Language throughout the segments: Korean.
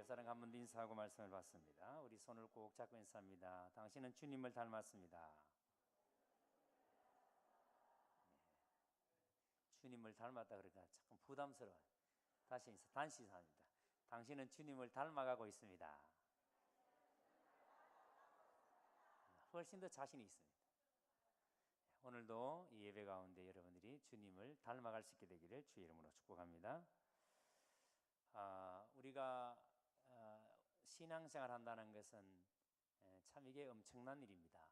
사랑 한 번 더 인사하고 말씀을 받습니다. 우리 손을 꼭 잡고 인사합니다. 당신은 주님을 닮았습니다. 주님을 닮았다 그러니까 조금 부담스러워요. 다시 인사합니다. 당신은 주님을 닮아가고 있습니다. 훨씬 더 자신이 있습니다. 오늘도 이 예배 가운데 여러분들이 주님을 닮아갈 수 있게 되기를 주의 이름으로 축복합니다. 우리가 신앙생활 한다는 것은 참 이게 엄청난 일입니다.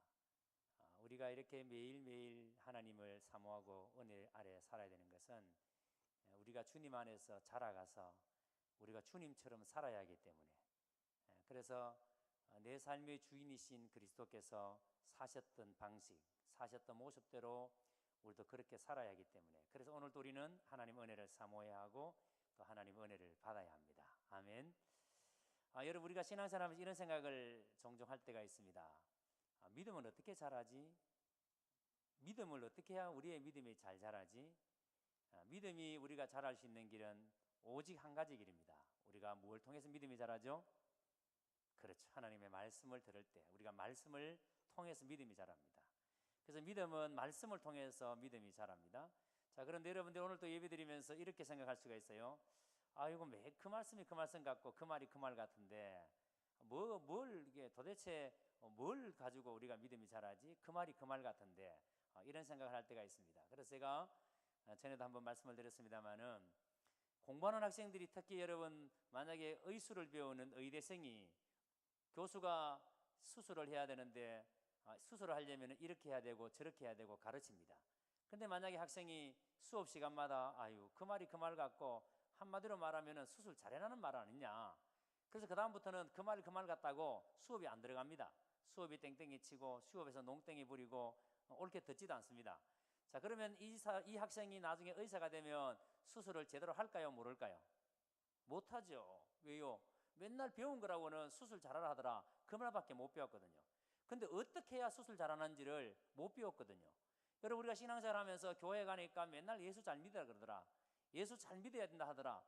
우리가 이렇게 매일매일 하나님을 사모하고 은혜 아래 살아야 되는 것은 우리가 주님 안에서 자라가서 우리가 주님처럼 살아야 하기 때문에, 그래서 내 삶의 주인이신 그리스도께서 사셨던 방식, 사셨던 모습대로 우리도 그렇게 살아야 하기 때문에, 그래서 오늘도 우리는 하나님 은혜를 사모해야 하고 또 하나님 은혜를 받아야 합니다. 아멘. 여러분, 우리가 신앙생활하면서 이런 생각을 종종 할 때가 있습니다. 믿음은 어떻게 자라지? 믿음을 어떻게 해야 우리의 믿음이 잘 자라지? 믿음이 우리가 자랄 수 있는 길은 오직 한 가지 길입니다. 우리가 무엇을 통해서 믿음이 자라죠? 그렇죠. 하나님의 말씀을 들을 때 우리가 말씀을 통해서 믿음이 자랍니다. 그래서 믿음은 말씀을 통해서 믿음이 자랍니다. 자, 그런데 여러분들 오늘 또 예배 드리면서 이렇게 생각할 수가 있어요. 이거 왜 그 말씀이 그 말씀 같고 그 말이 그 말 같은데 이게 도대체 뭘 가지고 우리가 믿음이 자라지? 그 말이 그 말 같은데, 이런 생각을 할 때가 있습니다. 그래서 제가 전에도 한번 말씀을 드렸습니다만은, 공부하는 학생들이 특히 여러분 만약에 의수를 배우는 의대생이 교수가 수술을 해야 되는데 수술을 하려면 이렇게 해야 되고 저렇게 해야 되고 가르칩니다. 근데 만약에 학생이 수업 시간마다 그 말이 그 말 같고 한마디로 말하면 수술 잘해라는 말 아니냐, 그래서 그 다음부터는 그 말이 그 말 같다고 수업이 안 들어갑니다. 수업이 땡땡이 치고 수업에서 농땡이 부리고 옳게 듣지도 않습니다. 자, 그러면 이 학생이 나중에 의사가 되면 수술을 제대로 할까요, 모를까요? 못하죠. 왜요? 맨날 배운 거라고는 수술 잘하라 하더라, 그 말밖에 못 배웠거든요. 근데 어떻게 해야 수술 잘하는지를 못 배웠거든요. 여러분, 우리가 신앙생활 하면서 교회 가니까 맨날 예수 잘 믿으라 그러더라, 예수 잘 믿어야 된다 하더라.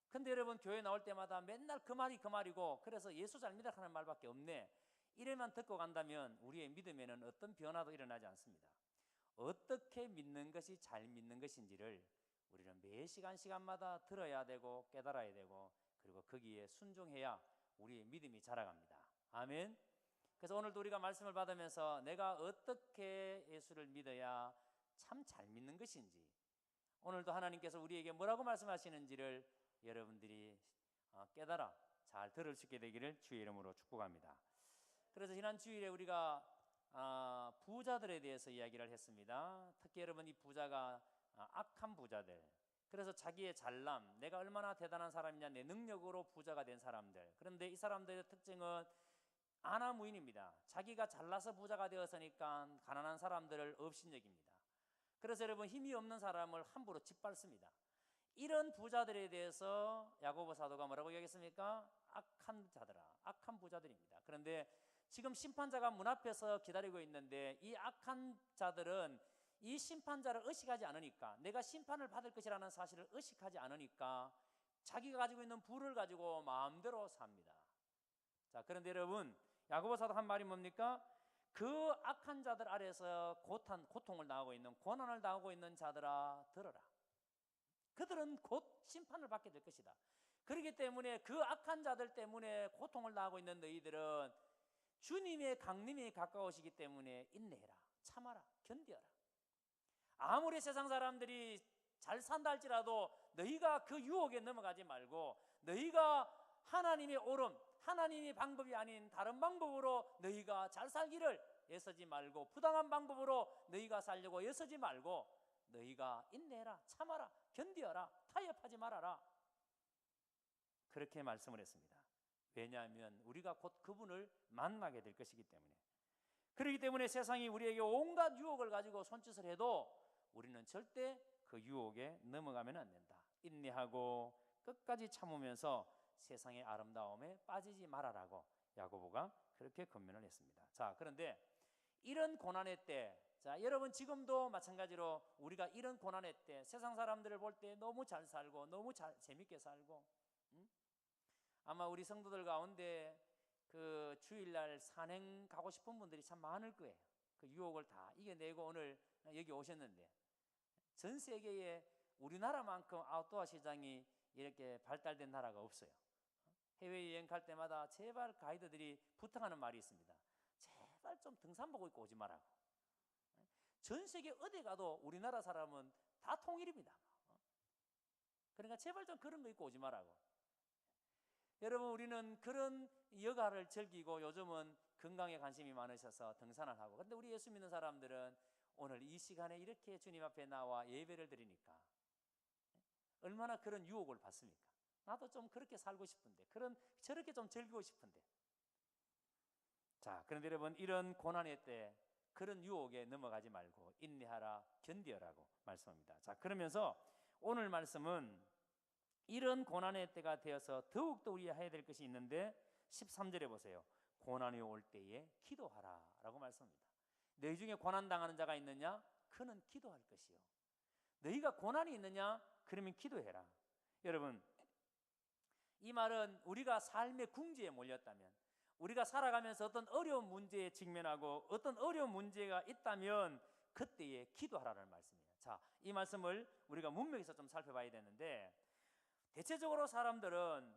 근데 여러분, 교회 나올 때마다 맨날 그 말이 그 말이고, 그래서 예수 잘 믿으라 하는 말밖에 없네, 이래만 듣고 간다면 우리의 믿음에는 어떤 변화도 일어나지 않습니다. 어떻게 믿는 것이 잘 믿는 것인지를 우리는 매 시간마다 들어야 되고 깨달아야 되고, 그리고 거기에 순종해야 우리의 믿음이 자라갑니다. 아멘. 그래서 오늘도 우리가 말씀을 받으면서 내가 어떻게 예수를 믿어야 참 잘 믿는 것인지, 오늘도 하나님께서 우리에게 뭐라고 말씀하시는지를 여러분들이 깨달아 잘 들을 수 있게 되기를 주의 이름으로 축복합니다. 그래서 지난 주일에 우리가 부자들에 대해서 이야기를 했습니다. 특히 여러분, 이 부자가 악한 부자들, 그래서 자기의 잘남, 내가 얼마나 대단한 사람이냐, 내 능력으로 부자가 된 사람들. 그런데 이 사람들의 특징은 아나무인입니다. 자기가 잘나서 부자가 되었으니까 가난한 사람들을 업신여깁니다. 그래서 여러분, 힘이 없는 사람을 함부로 짓밟습니다. 이런 부자들에 대해서 야고보 사도가 뭐라고 얘기했습니까? 악한 자들아, 악한 부자들입니다. 그런데 지금 심판자가 문 앞에서 기다리고 있는데, 이 악한 자들은 이 심판자를 의식하지 않으니까, 내가 심판을 받을 것이라는 사실을 의식하지 않으니까 자기가 가지고 있는 부를 가지고 마음대로 삽니다. 자, 그런데 여러분, 야고보 사도 한 말이 뭡니까? 그 악한 자들 아래서 고통을 당하고 있는, 고난을 당하고 있는 자들아 들어라. 그들은 곧 심판을 받게 될 것이다. 그렇기 때문에 그 악한 자들 때문에 고통을 당하고 있는 너희들은 주님의 강림이 가까우시기 때문에 인내해라, 참아라, 견뎌라. 아무리 세상 사람들이 잘 산다 할지라도 너희가 그 유혹에 넘어가지 말고, 너희가 하나님의 옳음, 하나님의 방법이 아닌 다른 방법으로 너희가 잘 살기를 애쓰지 말고, 부당한 방법으로 너희가 살려고 애쓰지 말고 너희가 인내해라, 참아라, 견디어라, 타협하지 말아라, 그렇게 말씀을 했습니다. 왜냐하면 우리가 곧 그분을 만나게 될 것이기 때문에. 그렇기 때문에 세상이 우리에게 온갖 유혹을 가지고 손짓을 해도 우리는 절대 그 유혹에 넘어가면 안 된다. 인내하고 끝까지 참으면서 세상의 아름다움에 빠지지 말아라고 야고보가 그렇게 권면을 했습니다. 자, 그런데 이런 고난의 때, 자, 여러분 지금도 마찬가지로 우리가 이런 고난의 때 세상 사람들을 볼 때 너무 잘 살고 너무 재밌게 살고, 아마 우리 성도들 가운데 그 주일날 산행 가고 싶은 분들이 참 많을 거예요. 그 유혹을 다 이겨내고 오늘 여기 오셨는데, 전 세계에 우리나라만큼 아웃도어 시장이 이렇게 발달된 나라가 없어요. 해외여행 갈 때마다 제발 가이드들이 부탁하는 말이 있습니다. 제발 좀 등산복 입고 오지 말라고. 전 세계 어디 가도 우리나라 사람은 다 통일입니다. 그러니까 제발 좀 그런 거 입고 오지 말라고. 여러분, 우리는 그런 여가를 즐기고 요즘은 건강에 관심이 많으셔서 등산을 하고, 근데 우리 예수 믿는 사람들은 오늘 이 시간에 이렇게 주님 앞에 나와 예배를 드리니까 얼마나 그런 유혹을 받습니까? 나도 좀 그렇게 살고 싶은데, 저렇게 좀 즐기고 싶은데. 자, 그런데 여러분, 이런 고난의 때 그런 유혹에 넘어가지 말고 인내하라, 견디어라고 말씀합니다. 자, 그러면서 오늘 말씀은 이런 고난의 때가 되어서 더욱더 우리가 해야 될 것이 있는데 13절에 보세요. 고난이 올 때에 기도하라 라고 말씀합니다. 너희 중에 고난당하는 자가 있느냐? 그는 기도할 것이요. 너희가 고난이 있느냐? 그러면 기도해라. 여러분, 이 말은 우리가 삶의 궁지에 몰렸다면, 우리가 살아가면서 어떤 어려운 문제에 직면하고 어떤 어려운 문제가 있다면 그때에 기도하라는 말씀이에요. 자, 이 말씀을 우리가 문맥에서 좀 살펴봐야 되는데, 대체적으로 사람들은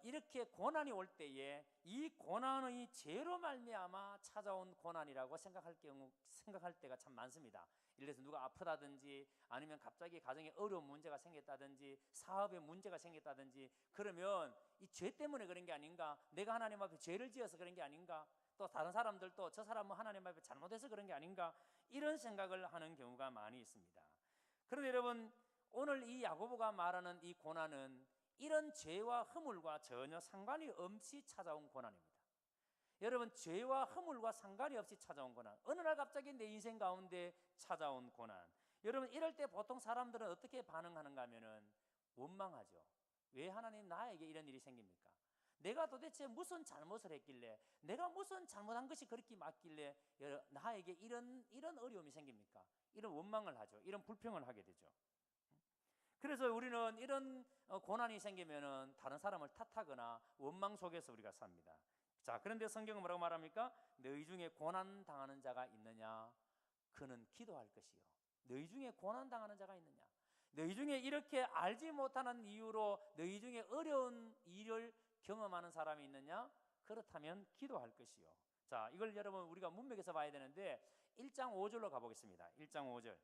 이렇게 고난이 올 때에 이 고난의 죄로 말미암아 찾아온 고난이라고 생각할 때가 참 많습니다. 예를 들어서 누가 아프다든지, 아니면 갑자기 가정에 어려운 문제가 생겼다든지, 사업에 문제가 생겼다든지, 그러면 이 죄 때문에 그런 게 아닌가, 내가 하나님 앞에 죄를 지어서 그런 게 아닌가, 또 다른 사람들도 저 사람은 하나님 앞에 잘못해서 그런 게 아닌가, 이런 생각을 하는 경우가 많이 있습니다. 그런데 여러분, 오늘 이 야고보가 말하는 이 고난은 이런 죄와 허물과 전혀 상관이 없이 찾아온 고난입니다. 여러분, 죄와 허물과 상관이 없이 찾아온 고난, 어느 날 갑자기 내 인생 가운데 찾아온 고난, 여러분, 이럴 때 보통 사람들은 어떻게 반응하는가 하면은 원망하죠. 왜 하나님 나에게 이런 일이 생깁니까? 내가 도대체 무슨 잘못을 했길래, 내가 무슨 잘못한 것이 그렇게 맞길래 나에게 이런 어려움이 생깁니까? 이런 원망을 하죠. 이런 불평을 하게 되죠. 그래서 우리는 이런 고난이 생기면은 다른 사람을 탓하거나 원망 속에서 우리가 삽니다. 자, 그런데 성경은 뭐라고 말합니까? 너희 중에 고난 당하는 자가 있느냐? 그는 기도할 것이요. 너희 중에 고난 당하는 자가 있느냐? 너희 중에 이렇게 알지 못하는 이유로 너희 중에 어려운 일을 경험하는 사람이 있느냐? 그렇다면 기도할 것이요. 자, 이걸 여러분 우리가 문맥에서 봐야 되는데 1장 5절로 가보겠습니다. 1장 5절.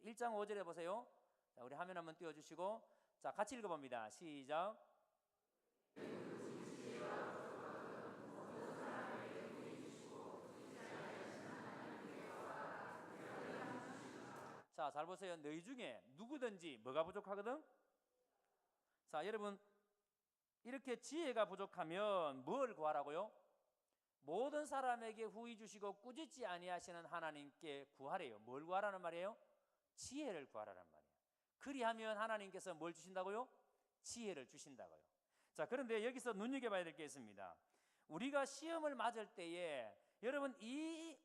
1장 5절에 보세요. 자, 우리 화면 한번 띄워주시고, 자, 같이 읽어봅니다. 시작. 자, 잘 보세요. 너희 중에 누구든지 뭐가 부족하거든? 자, 여러분, 이렇게 지혜가 부족하면 뭘 구하라고요? 모든 사람에게 후히 주시고 꾸짖지 아니하시는 하나님께 구하래요. 뭘 구하라는 말이에요? 지혜를 구하라는 말이에요. 그리하면 하나님께서 뭘 주신다고요? 지혜를 주신다고요. 자, 그런데 여기서 눈여겨봐야 될 게 있습니다. 우리가 시험을 맞을 때에 여러분, 이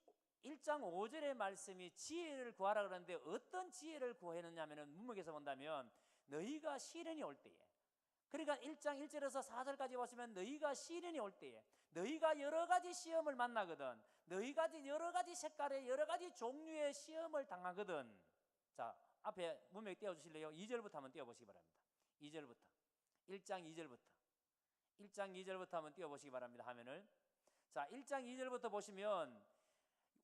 1장 5절의 말씀이 지혜를 구하라 그러는데 어떤 지혜를 구하느냐면, 문맥에서 본다면 너희가 시련이 올 때에, 그러니까 1장 1절에서 4절까지 보시면 너희가 시련이 올 때에, 너희가 여러 가지 시험을 만나거든, 너희가 여러 가지 색깔의 여러 가지 종류의 시험을 당하거든. 자, 앞에 문맥 띄워주실래요? 2절부터 한번 띄워보시기 바랍니다. 2절부터, 1장 2절부터 1장 2절부터 한번 띄워보시기 바랍니다. 화면을. 자, 1장 2절부터 보시면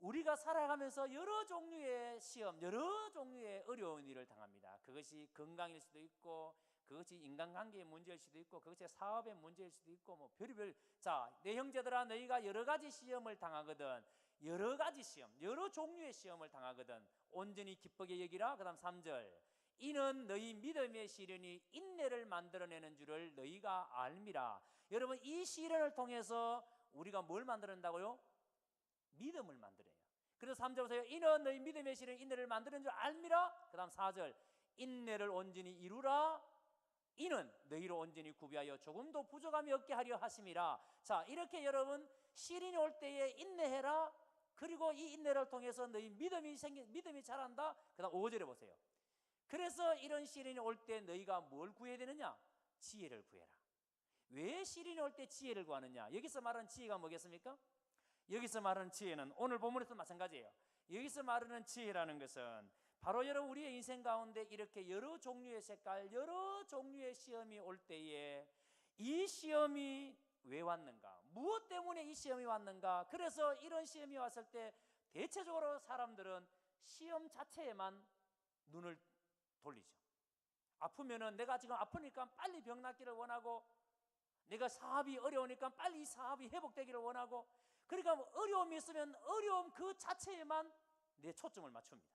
우리가 살아가면서 여러 종류의 시험, 여러 종류의 어려운 일을 당합니다. 그것이 건강일 수도 있고, 그것이 인간관계의 문제일 수도 있고, 그것이 사업의 문제일 수도 있고, 뭐 별의별. 자, 내 형제들아, 너희가 여러 가지 시험을 당하거든, 여러 가지 시험, 여러 종류의 시험을 당하거든 온전히 기쁘게 여기라. 그 다음 3절. 이는 너희 믿음의 시련이 인내를 만들어내는 줄을 너희가 알미라. 여러분, 이 시련을 통해서 우리가 뭘 만들어낸다고요? 믿음을 만들어요. 그래서 3절 보세요. 이는 너희 믿음의 시련이 인내를 만드는 줄 알미라. 그 다음 4절. 인내를 온전히 이루라. 이는 너희로 온전히 구비하여 조금도 부족함이 없게 하려 하심이라. 자, 이렇게 여러분, 시련이 올 때에 인내해라. 그리고 이 인내를 통해서 너희 믿음이 자란다. 그 다음 5절에 보세요. 그래서 이런 시련이 올 때 너희가 뭘 구해야 되느냐? 지혜를 구해라. 왜 시련이 올 때 지혜를 구하느냐? 여기서 말하는 지혜가 뭐겠습니까? 여기서 말하는 지혜는 오늘 본문에서 마찬가지예요. 여기서 말하는 지혜라는 것은 바로 여러분 우리의 인생 가운데 이렇게 여러 종류의 색깔, 여러 종류의 시험이 올 때에 이 시험이 왜 왔는가? 무엇 때문에 이 시험이 왔는가? 그래서 이런 시험이 왔을 때 대체적으로 사람들은 시험 자체에만 눈을 돌리죠. 아프면은 내가 지금 아프니까 빨리 병 낫기를 원하고, 내가 사업이 어려우니까 빨리 이 사업이 회복되기를 원하고, 그러니까 어려움이 있으면 어려움 그 자체에만 내 초점을 맞춥니다.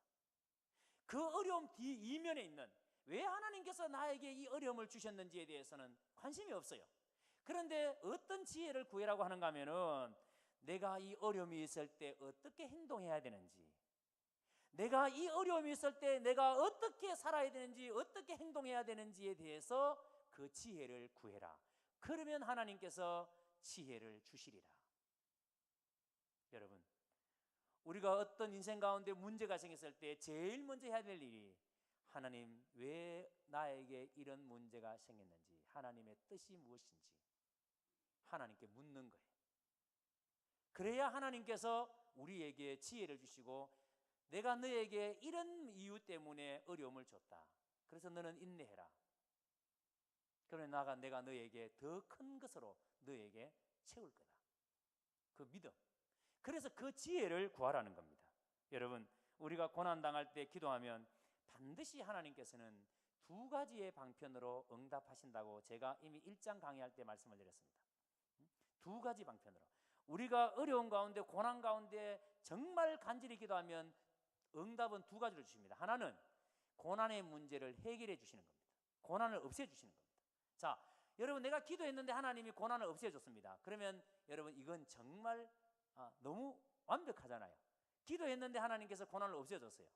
그 어려움 뒤 이면에 있는 왜 하나님께서 나에게 이 어려움을 주셨는지에 대해서는 관심이 없어요. 그런데 어떤 지혜를 구해라고 하는가 하면은 내가 이 어려움이 있을 때 어떻게 행동해야 되는지, 내가 이 어려움이 있을 때 내가 어떻게 살아야 되는지, 어떻게 행동해야 되는지에 대해서 그 지혜를 구해라. 그러면 하나님께서 지혜를 주시리라. 여러분, 우리가 어떤 인생 가운데 문제가 생겼을 때 제일 먼저 해야 될 일이 하나님 왜 나에게 이런 문제가 생겼는지, 하나님의 뜻이 무엇인지 하나님께 묻는 거예요. 그래야 하나님께서 우리에게 지혜를 주시고, 내가 너에게 이런 이유 때문에 어려움을 줬다, 그래서 너는 인내해라. 그러면 내가 너에게 더 큰 것으로 너에게 채울 거다. 그 믿음. 그래서 그 지혜를 구하라는 겁니다. 여러분, 우리가 고난당할 때 기도하면 반드시 하나님께서는 두 가지의 방편으로 응답하신다고 제가 이미 1장 강의할 때 말씀을 드렸습니다. 두 가지 방편으로. 우리가 어려운 가운데, 고난 가운데 정말 간절히 기도하면 응답은 두 가지로 주십니다. 하나는 고난의 문제를 해결해 주시는 겁니다. 고난을 없애 주시는 겁니다. 자, 여러분, 내가 기도했는데 하나님이 고난을 없애 줬습니다. 그러면 여러분, 이건 정말 너무 완벽하잖아요. 기도했는데 하나님께서 고난을 없애 줬어요.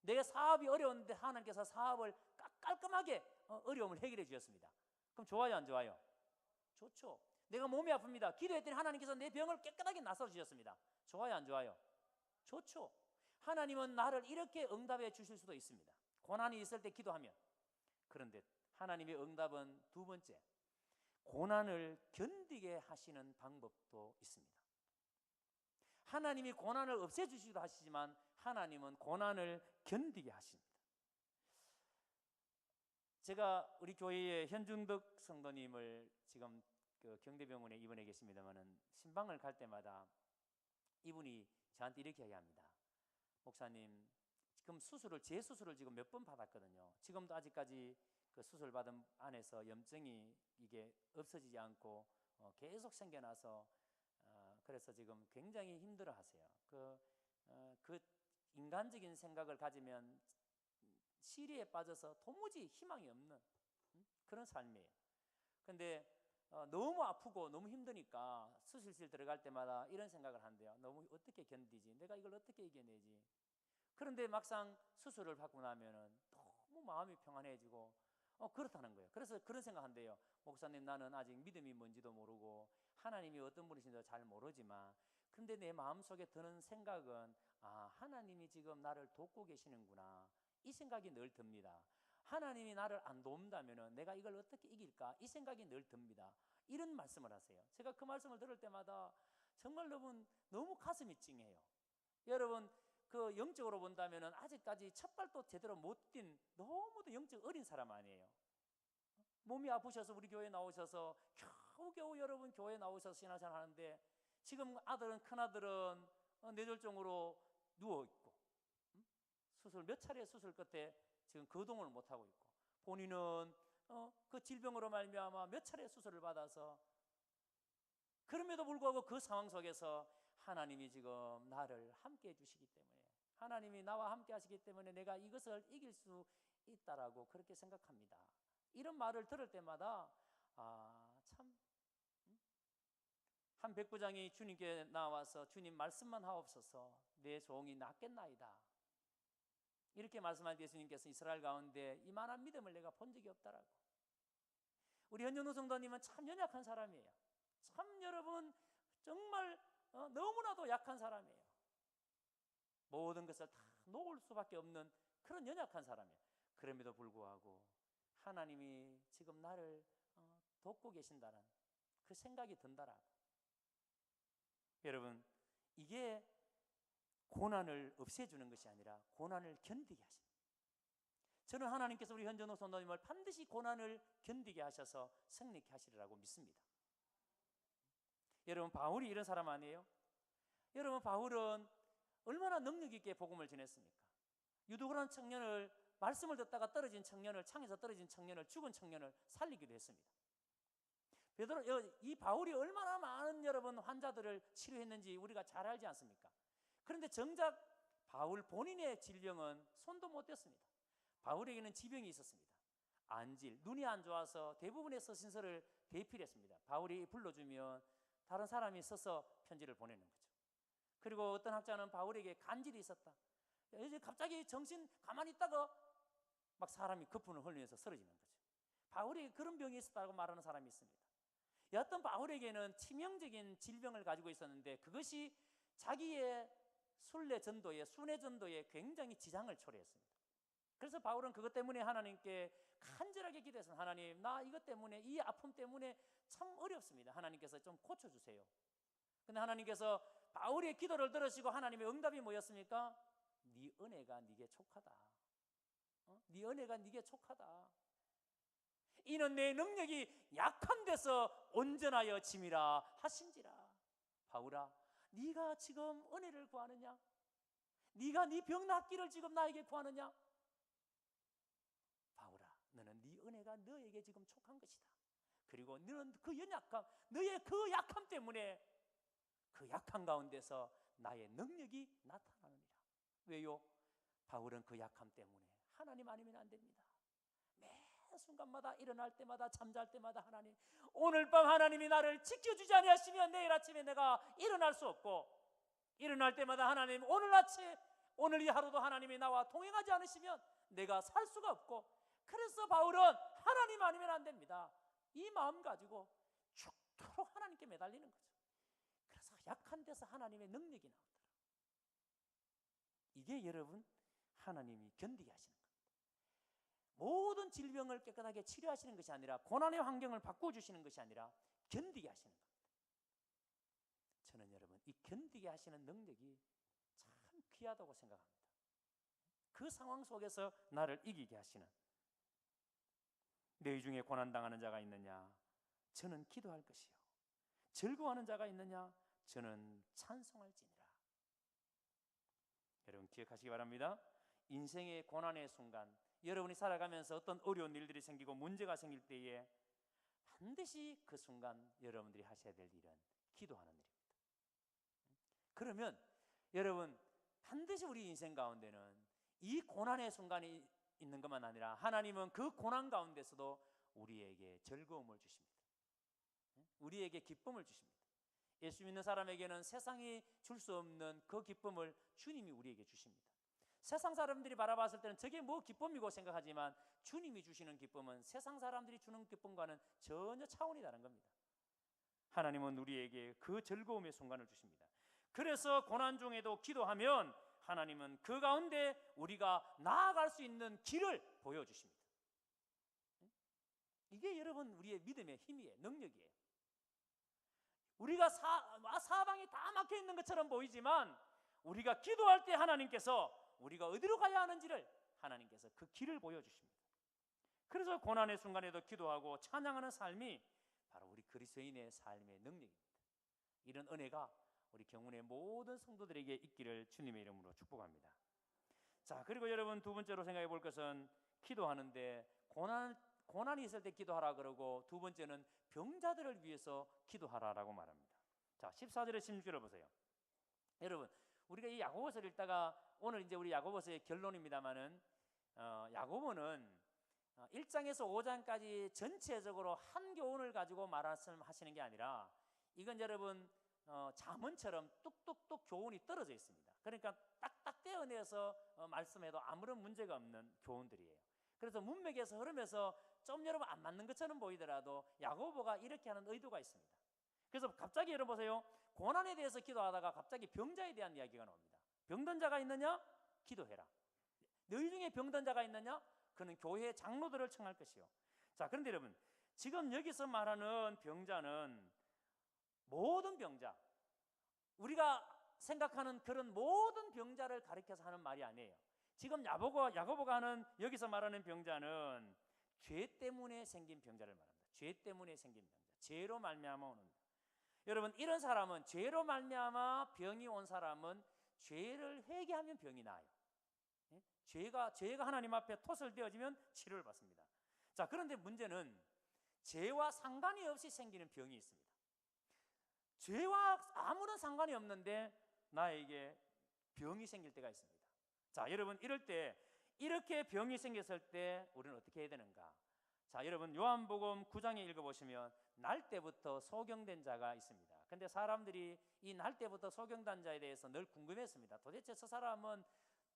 내가 사업이 어려웠는데 하나님께서 사업을 깔끔하게 어려움을 해결해 주셨습니다. 그럼 좋아요, 안 좋아요? 좋죠. 내가 몸이 아픕니다. 기도했더니 하나님께서 내 병을 깨끗하게 나서 주셨습니다. 좋아요, 안 좋아요? 좋죠. 하나님은 나를 이렇게 응답해 주실 수도 있습니다. 고난이 있을 때 기도하면. 그런데 하나님의 응답은 두 번째, 고난을 견디게 하시는 방법도 있습니다. 하나님이 고난을 없애주시기도 하시지만 하나님은 고난을 견디게 하십니다. 제가 우리 교회의 현중덕 성도님을 지금 그 경대병원에 입원해 계십니다만은, 신방을 갈 때마다 이분이 저한테 이렇게 이야기합니다. 목사님, 지금 재수술을 지금 몇 번 받았거든요. 지금도 아직까지 그 수술 받은 안에서 염증이 이게 없어지지 않고 계속 생겨나서 그래서 지금 굉장히 힘들어하세요. 그 인간적인 생각을 가지면 시리에 빠져서 도무지 희망이 없는 그런 삶이에요. 근데 너무 아프고 너무 힘드니까 수술실 들어갈 때마다 이런 생각을 한대요. 너무 어떻게 견디지? 내가 이걸 어떻게 이겨내지? 그런데 막상 수술을 받고 나면은 너무 마음이 평안해지고 그렇다는 거예요. 그래서 그런 생각한대요. 목사님, 나는 아직 믿음이 뭔지도 모르고 하나님이 어떤 분이신지도 잘 모르지만, 근데 내 마음속에 드는 생각은 하나님이 지금 나를 돕고 계시는구나, 이 생각이 늘 듭니다. 하나님이 나를 안 돕는다면 내가 이걸 어떻게 이길까, 이 생각이 늘 듭니다. 이런 말씀을 하세요. 제가 그 말씀을 들을 때마다 정말 너무 가슴이 찡해요. 여러분, 그 영적으로 본다면 아직까지 첫 발도 제대로 못 뛴 너무도 영적 어린 사람 아니에요. 몸이 아프셔서 우리 교회에 나오셔서 겨우겨우 여러분 교회에 나오셔서 신앙생활 하는데, 지금 큰아들은 뇌졸중으로 누워있고, 몇 차례 수술 끝에 지금 거동을 못하고 있고, 본인은 그 질병으로 말미암아 몇 차례 수술을 받아서, 그럼에도 불구하고 그 상황 속에서 하나님이 지금 나를 함께 해주시기 때문에, 하나님이 나와 함께 하시기 때문에 내가 이것을 이길 수 있다라고 그렇게 생각합니다. 이런 말을 들을 때마다 참, 한 백부장이 주님께 나와서 주님, 말씀만 하옵소서, 내 종이 낫겠나이다, 이렇게 말씀할 때 예수님께서 이스라엘 가운데 이만한 믿음을 내가 본 적이 없다라고. 우리 현정우 성도님은 참 연약한 사람이에요. 참 여러분 정말 너무나도 약한 사람이에요. 모든 것을 다 놓을 수밖에 없는 그런 연약한 사람이에요. 그럼에도 불구하고 하나님이 지금 나를 돕고 계신다는 그 생각이 든다라. 여러분, 이게 고난을 없애주는 것이 아니라 고난을 견디게 하십니다. 저는 하나님께서 우리 현전호 선도님을 반드시 고난을 견디게 하셔서 승리케 하시리라고 믿습니다. 여러분, 바울이 이런 사람 아니에요? 여러분, 바울은 얼마나 능력 있게 복음을 전했습니까? 유두그란 청년을, 말씀을 듣다가 떨어진 청년을, 창에서 떨어진 청년을, 죽은 청년을 살리기도 했습니다. 이 바울이 얼마나 많은 여러분 환자들을 치료했는지 우리가 잘 알지 않습니까? 그런데 정작 바울 본인의 질병은 손도 못 댔습니다. 바울에게는 지병이 있었습니다. 안질, 눈이 안 좋아서 대부분의 서신서를 대필했습니다. 바울이 불러주면 다른 사람이 써서 편지를 보내는 거죠. 그리고 어떤 학자는 바울에게 간질이 있었다. 이제 갑자기 정신 가만히 있다가 막 사람이 거품을 흘리면서 쓰러지는 거죠. 바울이 그런 병이 있었다고 말하는 사람이 있습니다. 여하튼 바울에게는 치명적인 질병을 가지고 있었는데 그것이 자기의 순례 전도에, 순회 전도에 굉장히 지장을 초래했습니다. 그래서 바울은 그것 때문에 하나님께 간절하게 기도해서 하나님, 나 이것 때문에, 이 아픔 때문에 참 어렵습니다. 하나님께서 좀 고쳐주세요. 근데 하나님께서 바울의 기도를 들으시고 하나님의 응답이 뭐였습니까? 네 은혜가 네게 족하다. 네 은혜가 네게 족하다. 이는 내 능력이 약한 데서 온전하여 짐이라 하신지라. 바울아, 네가 지금 은혜를 구하느냐? 네가 네 병 낫기를 지금 나에게 구하느냐? 바울아, 너는 네 은혜가 너에게 지금 족한 것이다. 그리고 너는 그 연약함, 너의 그 약함 때문에 그 약한 가운데서 나의 능력이 나타나느니라. 왜요? 바울은 그 약함 때문에 하나님 아니면 안 됩니다. 매 순간마다 일어날 때마다 잠잘 때마다 하나님, 오늘 밤 하나님이 나를 지켜주지 아니하시면 내일 아침에 내가 일어날 수 없고, 일어날 때마다 하나님, 오늘 아침, 오늘 이 하루도 하나님이 나와 동행하지 않으시면 내가 살 수가 없고, 그래서 바울은 하나님 아니면 안 됩니다. 이 마음 가지고 죽도록 하나님께 매달리는 거죠. 그래서 약한 데서 하나님의 능력이 나오더라. 이게 여러분 하나님이 견디게 하시는 겁니다. 모든 질병을 깨끗하게 치료하시는 것이 아니라, 고난의 환경을 바꿔주시는 것이 아니라 견디게 하시는 겁니다. 저는 여러분 이 견디게 하시는 능력이 참 귀하다고 생각합니다. 그 상황 속에서 나를 이기게 하시는, 너희 중에 고난당하는 자가 있느냐? 저는 기도할 것이요. 즐거워하는 자가 있느냐? 저는 찬송할지니라. 여러분 기억하시기 바랍니다. 인생의 고난의 순간, 여러분이 살아가면서 어떤 어려운 일들이 생기고 문제가 생길 때에 반드시 그 순간 여러분들이 하셔야 될 일은 기도하는 일입니다. 그러면 여러분 반드시 우리 인생 가운데는 이 고난의 순간이 있는 것만 아니라 하나님은 그 고난 가운데서도 우리에게 즐거움을 주십니다. 우리에게 기쁨을 주십니다. 예수 믿는 사람에게는 세상이 줄 수 없는 그 기쁨을 주님이 우리에게 주십니다. 세상 사람들이 바라봤을 때는 저게 뭐 기쁨이고 생각하지만 주님이 주시는 기쁨은 세상 사람들이 주는 기쁨과는 전혀 차원이 다른 겁니다. 하나님은 우리에게 그 즐거움의 순간을 주십니다. 그래서 고난 중에도 기도하면 하나님은 그 가운데 우리가 나아갈 수 있는 길을 보여주십니다. 이게 여러분 우리의 믿음의 힘이에요. 능력이에요. 우리가 사방이 다 막혀 있는 것처럼 보이지만 우리가 기도할 때 하나님께서 우리가 어디로 가야 하는지를 하나님께서 그 길을 보여주십니다. 그래서 고난의 순간에도 기도하고 찬양하는 삶이 바로 우리 그리스도인의 삶의 능력입니다. 이런 은혜가 우리 경운의 모든 성도들에게 있기를 주님의 이름으로 축복합니다. 자, 그리고 여러분 두 번째로 생각해 볼 것은 기도하는데 고난이 있을 때 기도하라 그러고, 두 번째는 병자들을 위해서 기도하라라고 말합니다. 자, 14절에 16절을 보세요. 여러분 우리가 이 야고보서를 읽다가 오늘 이제 우리 야고보서의 결론입니다만은 야고보는 1장에서 5장까지 전체적으로 한 교훈을 가지고 말씀하시는 게 아니라 이건 여러분 잠언처럼 뚝뚝뚝 교훈이 떨어져 있습니다. 그러니까 딱딱 떼어내서 말씀해도 아무런 문제가 없는 교훈들이에요. 그래서 문맥에서 흐르면서 좀 여러분 안 맞는 것처럼 보이더라도 야고보가 이렇게 하는 의도가 있습니다. 그래서 갑자기 여러분 보세요. 고난에 대해서 기도하다가 갑자기 병자에 대한 이야기가 나옵니다. 병든 자가 있느냐? 기도해라. 너희 중에 병든 자가 있느냐? 그는 교회 장로들을 청할 것이요. 자, 그런데 여러분 지금 여기서 말하는 병자는 모든 병자, 우리가 생각하는 그런 모든 병자를 가리켜서 하는 말이 아니에요. 지금 야고보가 하는 여기서 말하는 병자는 죄 때문에 생긴 병자를 말합니다. 죄 때문에 생긴 병자, 죄로 말미암아 오는. 여러분, 이런 사람은, 죄로 말미암아 병이 온 사람은 죄를 회개하면 병이 나아요. 죄가 하나님 앞에 토설되어지면 치료를 받습니다. 자, 그런데 문제는 죄와 상관이 없이 생기는 병이 있습니다. 죄와 아무런 상관이 없는데 나에게 병이 생길 때가 있습니다. 자, 여러분, 이럴 때, 이렇게 병이 생겼을 때 우리는 어떻게 해야 되는가? 자, 여러분, 요한복음 9장에 읽어보시면 날 때부터 소경된 자가 있습니다. 근데 사람들이 이 날 때부터 소경된 자에 대해서 늘 궁금했습니다. 도대체 저 사람은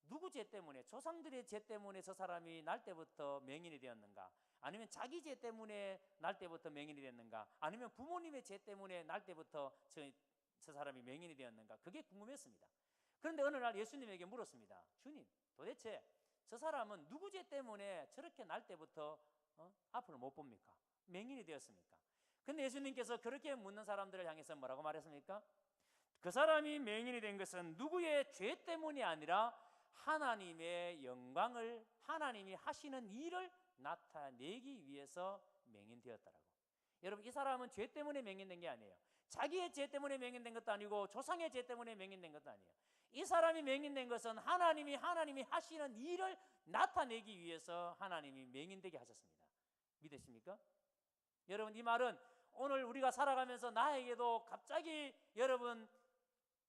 누구 죄 때문에, 조상들의 죄 때문에 저 사람이 날 때부터 맹인이 되었는가? 아니면 자기 죄 때문에 날 때부터 맹인이 됐는가? 아니면 부모님의 죄 때문에 날 때부터 저 사람이 맹인이 되었는가? 그게 궁금했습니다. 그런데 어느 날 예수님에게 물었습니다. 주님, 도대체 저 사람은 누구 죄 때문에 저렇게 날 때부터 앞을 못 봅니까? 맹인이 되었습니까? 근데 예수님께서 그렇게 묻는 사람들을 향해서 뭐라고 말했습니까? 그 사람이 맹인이 된 것은 누구의 죄 때문이 아니라 하나님의 영광을, 하나님이 하시는 일을 나타내기 위해서 맹인되었다라고. 여러분, 이 사람은 죄 때문에 맹인된 게 아니에요. 자기의 죄 때문에 맹인된 것도 아니고 조상의 죄 때문에 맹인된 것도 아니에요. 이 사람이 맹인된 것은 하나님이 하시는 일을 나타내기 위해서 하나님이 맹인되게 하셨습니다. 믿으십니까? 여러분, 이 말은 오늘 우리가 살아가면서 나에게도 갑자기, 여러분,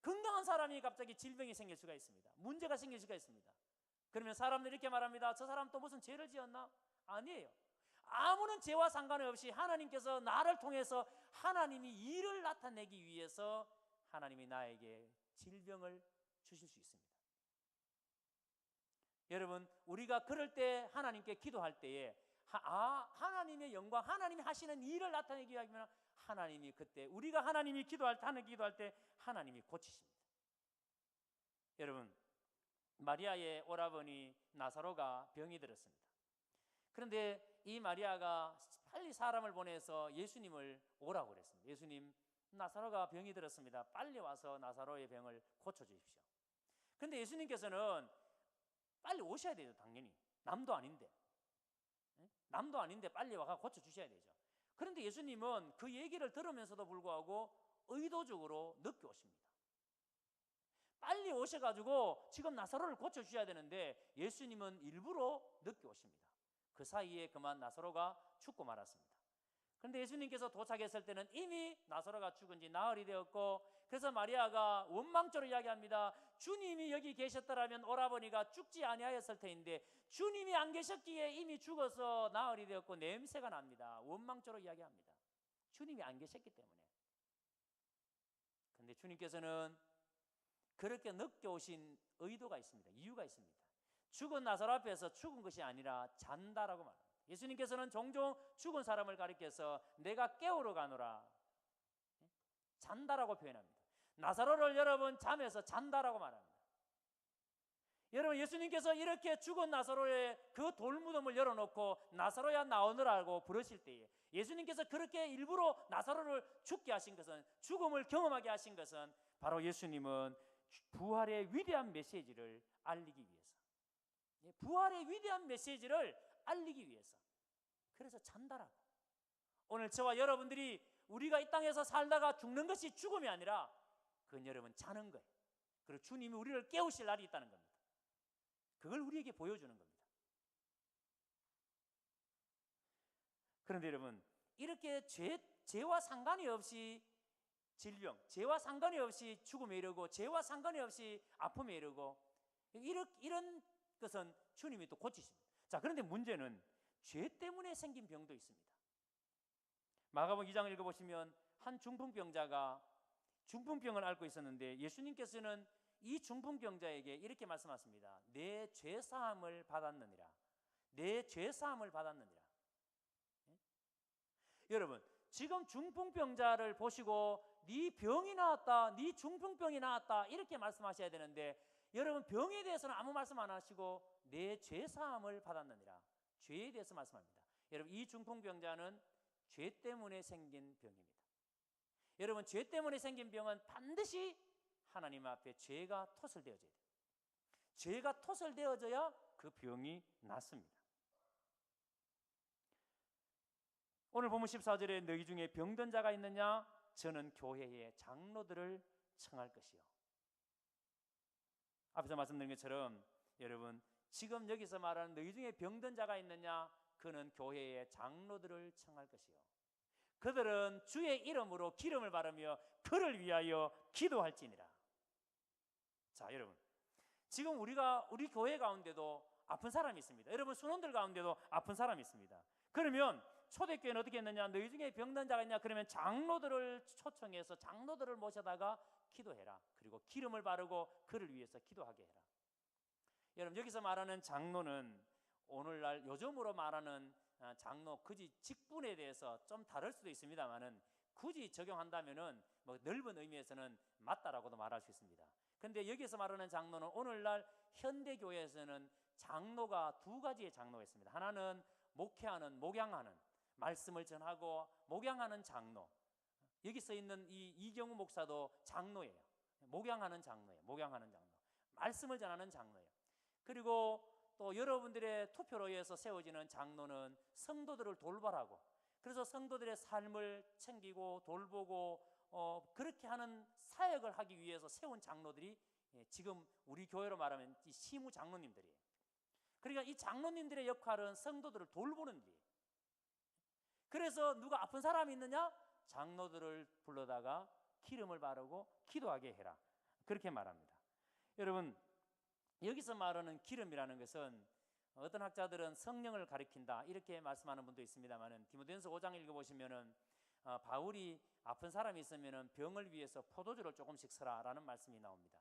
건강한 사람이 갑자기 질병이 생길 수가 있습니다. 문제가 생길 수가 있습니다. 그러면 사람들이 이렇게 말합니다. 저 사람 또 무슨 죄를 지었나? 아니에요. 아무런 죄와 상관없이 하나님께서 나를 통해서 하나님이 일을 나타내기 위해서 하나님이 나에게 질병을 주실 수 있습니다. 여러분, 우리가 그럴 때 하나님께 기도할 때에 하나님의 영광, 하나님이 하시는 일을 나타내기 위하면 하나님이 그때, 우리가 하나님이 기도할 때 하나님이 고치십니다. 여러분, 마리아의 오라버니 나사로가 병이 들었습니다. 그런데 이 마리아가 빨리 사람을 보내서 예수님을 오라고 그랬습니다. 예수님, 나사로가 병이 들었습니다. 빨리 와서 나사로의 병을 고쳐주십시오. 그런데 예수님께서는 빨리 오셔야 되죠. 당연히 남도 아닌데 빨리 와서 고쳐주셔야 되죠. 그런데 예수님은 그 얘기를 들으면서도 불구하고 의도적으로 늦게 오십니다. 빨리 오셔가지고 지금 나사로를 고쳐주셔야 되는데 예수님은 일부러 늦게 오십니다. 그 사이에 그만 나사로가 죽고 말았습니다. 그런데 예수님께서 도착했을 때는 이미 나사로가 죽은 지 나흘이 되었고, 그래서 마리아가 원망조로 이야기합니다. 주님이 여기 계셨더라면 오라버니가 죽지 아니하였을 터인데 주님이 안 계셨기에 이미 죽어서 나흘이 되었고 냄새가 납니다. 원망조로 이야기합니다. 주님이 안 계셨기 때문에. 그런데 주님께서는 그렇게 늦게 오신 의도가 있습니다. 이유가 있습니다. 죽은 나사로 앞에서 죽은 것이 아니라 잔다라고 말합니다. 예수님께서는 종종 죽은 사람을 가리켜서 내가 깨우러 가노라, 잔다라고 표현합니다. 나사로를 여러분 잠에서 잔다라고 말합니다. 여러분, 예수님께서 이렇게 죽은 나사로의 그 돌무덤을 열어놓고 나사로야 나오너라고 부르실 때에 예수님께서 그렇게 일부러 나사로를 죽게 하신 것은, 죽음을 경험하게 하신 것은 바로 예수님은 부활의 위대한 메시지를 알리기 위해서, 부활의 위대한 메시지를 알리기 위해서. 그래서 잔다라고. 오늘 저와 여러분들이 우리가 이 땅에서 살다가 죽는 것이 죽음이 아니라 그건 여러분 자는 거예요. 그리고 주님이 우리를 깨우실 날이 있다는 겁니다. 그걸 우리에게 보여주는 겁니다. 그런데 여러분, 이렇게 죄와 상관이 없이 질병, 죄와 상관이 없이 죽음에 이르고 죄와 상관이 없이 아픔에 이르고 이런 것은 주님이 또 고치십니다. 자, 그런데 문제는 죄 때문에 생긴 병도 있습니다. 마가복음 2장 읽어보시면 한 중풍병자가 중풍병을 앓고 있었는데 예수님께서는 이 중풍병자에게 이렇게 말씀하십니다. 내 죄사함을 받았느니라. 내 죄사함을 받았느니라. 여러분, 지금 중풍병자를 보시고 네 병이 나왔다, 네 중풍병이 나왔다 이렇게 말씀하셔야 되는데 여러분, 병에 대해서는 아무 말씀 안 하시고 내 죄사함을 받았느니라, 죄에 대해서 말씀합니다. 여러분, 이 중풍병자는 죄 때문에 생긴 병입니다. 여러분, 죄 때문에 생긴 병은 반드시 하나님 앞에 죄가 토설되어져야 돼요. 죄가 토설되어져야 그 병이 낫습니다. 오늘 본문 14절에 너희 중에 병든 자가 있느냐? 저는 교회의 장로들을 청할 것이요. 앞에서 말씀드린 것처럼 여러분, 지금 여기서 말하는 너희 중에 병든 자가 있느냐? 그는 교회의 장로들을 청할 것이요. 그들은 주의 이름으로 기름을 바르며 그를 위하여 기도할지니라. 자, 여러분, 지금 우리 교회 가운데도 아픈 사람이 있습니다. 여러분, 순원들 가운데도 아픈 사람이 있습니다. 그러면 초대교회는 어떻게 했느냐? 너희 중에 병든 자가 있냐? 그러면 장로들을 초청해서 장로들을 모셔다가 기도해라. 그리고 기름을 바르고 그를 위해서 기도하게 해라. 여러분, 여기서 말하는 장로는 오늘날 요즘으로 말하는 장로, 굳이 직분에 대해서 좀 다를 수도 있습니다만은 굳이 적용한다면은 뭐 넓은 의미에서는 맞다라고도 말할 수 있습니다. 근데 여기서 말하는 장로는 오늘날 현대교회에서는 장로가 두 가지의 장로가 있습니다. 하나는 목회하는, 목양하는, 말씀을 전하고 목양하는 장로. 여기 써 있는 이 이경우 목사도 장로예요. 목양하는 장로예요. 목양하는 장로. 말씀을 전하는 장로예요. 그리고 또 여러분들의 투표로 의해서 세워지는 장로는 성도들을 돌발하고, 그래서 성도들의 삶을 챙기고 돌보고 그렇게 하는 사역을 하기 위해서 세운 장로들이 지금 우리 교회로 말하면 이 시무 장로님들이에요. 그러니까 이 장로님들의 역할은 성도들을 돌보는 일이에요. 그래서 누가 아픈 사람이 있느냐? 장로들을 불러다가 기름을 바르고 기도하게 해라. 그렇게 말합니다. 여러분, 여기서 말하는 기름이라는 것은 어떤 학자들은 성령을 가리킨다 이렇게 말씀하는 분도 있습니다만은 디모데전서 5장 읽어보시면은 바울이 아픈 사람이 있으면은 병을 위해서 포도주를 조금씩 서라라는 말씀이 나옵니다.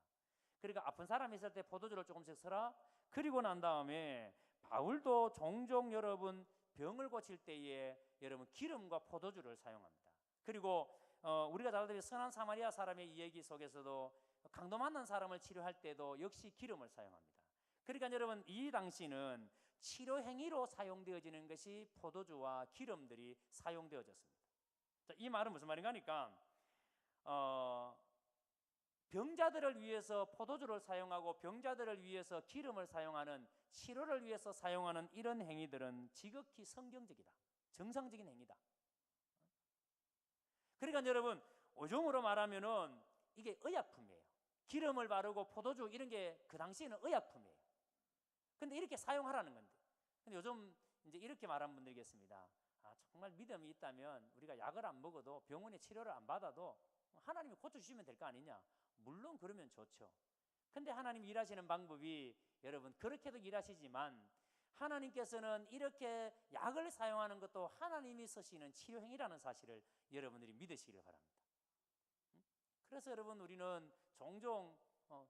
그러니까 아픈 사람이 있을 때 포도주를 조금씩 서라. 그리고 난 다음에 바울도 종종 여러분 병을 고칠 때에 여러분 기름과 포도주를 사용합니다. 그리고 우리가 잘 알다시피 선한 사마리아 사람의 이야기 속에서도 강도 만난 사람을 치료할 때도 역시 기름을 사용합니다. 그러니까 여러분, 이 당시는 치료 행위로 사용되어지는 것이 포도주와 기름들이 사용되어졌습니다. 자, 이 말은 무슨 말인가 하니까 병자들을 위해서 포도주를 사용하고 병자들을 위해서 기름을 사용하는, 치료를 위해서 사용하는 이런 행위들은 지극히 성경적이다. 정상적인 행위다. 그러니까 여러분, 오종으로 말하면은 이게 의약품이에요. 기름을 바르고 포도주 이런 게 그 당시에는 의약품이에요. 근데 이렇게 사용하라는 건데. 근데 요즘 이제 이렇게 말하는 분들이 계십니다. 정말 믿음이 있다면 우리가 약을 안 먹어도 병원에 치료를 안 받아도 하나님이 고쳐주시면 될 거 아니냐. 물론 그러면 좋죠. 근데 하나님이 일하시는 방법이 여러분 그렇게도 일하시지만 하나님께서는 이렇게 약을 사용하는 것도 하나님이 쓰시는 치료행위라는 사실을 여러분들이 믿으시기를 바랍니다. 그래서 여러분, 우리는 종종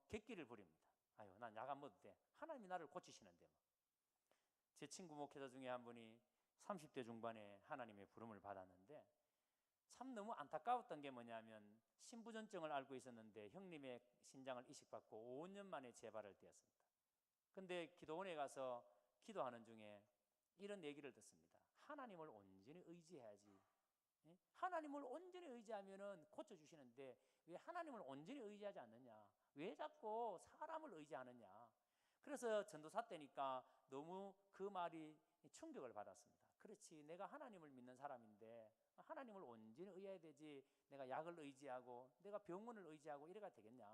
객기를 부립니다. 아유, 난 약 안 먹어도 돼. 하나님이 나를 고치시는데. 제 친구 목회자 중에 한 분이 30대 중반에 하나님의 부름을 받았는데 참 너무 안타까웠던 게 뭐냐면 신부전증을 앓고 있었는데 형님의 신장을 이식받고 5년 만에 재발을 되었습니다. 근데 기도원에 가서 기도하는 중에 이런 얘기를 듣습니다. 하나님을 온전히 의지해야지. 하나님을 온전히 의지하면 고쳐주시는데 왜 하나님을 온전히 의지하지 않느냐? 왜 자꾸 사람을 의지하느냐? 그래서 전도사 때니까 너무 그 말이 충격을 받았습니다. 그렇지, 내가 하나님을 믿는 사람인데 하나님을 온전히 의해야 되지, 내가 약을 의지하고 내가 병원을 의지하고 이래가 되겠냐?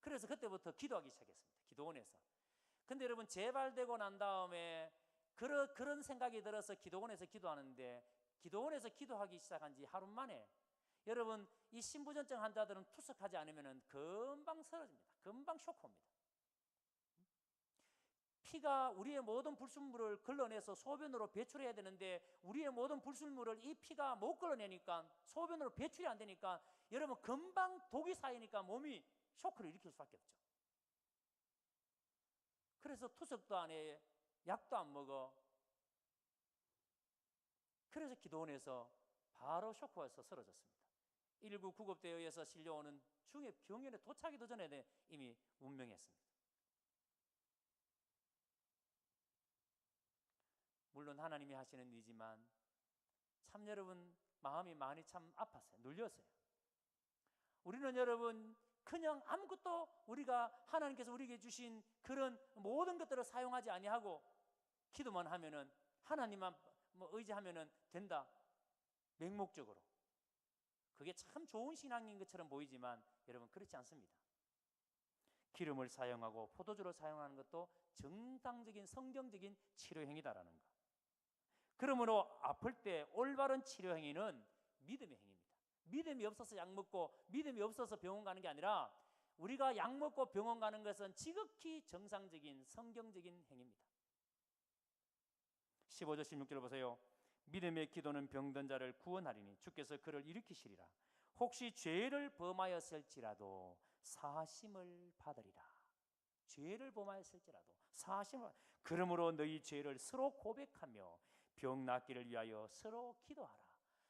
그래서 그때부터 기도하기 시작했습니다. 기도원에서. 근데 여러분, 재발되고 난 다음에 그런 생각이 들어서 기도원에서 기도하는데 기도원에서 기도하기 시작한 지 하루 만에 여러분, 이 신부전증 환자들은 투석하지 않으면 금방 쓰러집니다. 금방 쇼크 옵니다. 피가 우리의 모든 불순물을 걸러내서 소변으로 배출해야 되는데 우리의 모든 불순물을 이 피가 못 걸러내니까 소변으로 배출이 안 되니까 여러분 금방 독이 쌓이니까 몸이 쇼크를 일으킬 수밖에 없죠. 그래서 투석도 안 해, 약도 안 먹어. 그래서 기도원에서 바로 쇼크가 와서 쓰러졌습니다. 119 구급대에 의해서 실려오는 중에 병원에 도착하기도 전에 이미 운명했습니다. 물론 하나님이 하시는 일이지만 참 여러분 마음이 많이 참 아팠어요. 눌렸어요. 우리는 여러분 그냥 아무것도 우리가 하나님께서 우리에게 주신 그런 모든 것들을 사용하지 아니하고 기도만 하면은 하나님만 의지하면은 된다. 맹목적으로. 그게 참 좋은 신앙인 것처럼 보이지만 여러분 그렇지 않습니다. 기름을 사용하고 포도주를 사용하는 것도 정당적인 성경적인 치료 행위다라는 것. 그러므로 아플 때 올바른 치료 행위는 믿음의 행위입니다. 믿음이 없어서 약 먹고 믿음이 없어서 병원 가는 게 아니라 우리가 약 먹고 병원 가는 것은 지극히 정상적인 성경적인 행위입니다. 15절 16절 보세요. 믿음의 기도는 병든 자를 구원하리니 주께서 그를 일으키시리라. 혹시 죄를 범하였을지라도 사하심을 받으리라. 죄를 범하였을지라도 사하심을. 그러므로 너희 죄를 서로 고백하며 병 낫기를 위하여 서로 기도하라.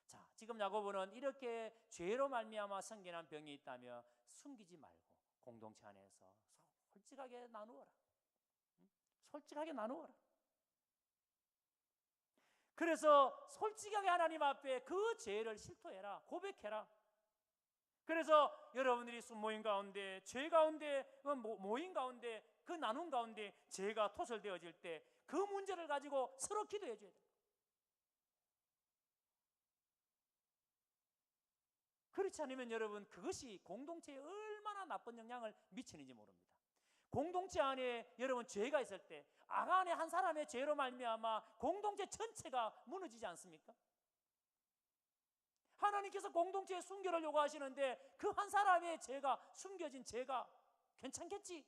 자, 지금 야고보는 이렇게 죄로 말미암아 생겨난 병이 있다면 숨기지 말고 공동체 안에서 솔직하게 나누어라. 솔직하게 나누어라. 그래서 솔직하게 하나님 앞에 그 죄를 실토해라. 고백해라. 그래서 여러분들이 순모임 가운데 죄 가운데 모임 가운데 그 나눔 가운데 죄가 토설되어질 때 그 문제를 가지고 서로 기도해 줘야 돼요. 그렇지 않으면 여러분 그것이 공동체에 얼마나 나쁜 영향을 미치는지 모릅니다. 공동체 안에 여러분 죄가 있을 때 악 안에 한 사람의 죄로 말미암아 공동체 전체가 무너지지 않습니까? 하나님께서 공동체의 순결을 요구하시는데 그 한 사람의 죄가 숨겨진 죄가 괜찮겠지?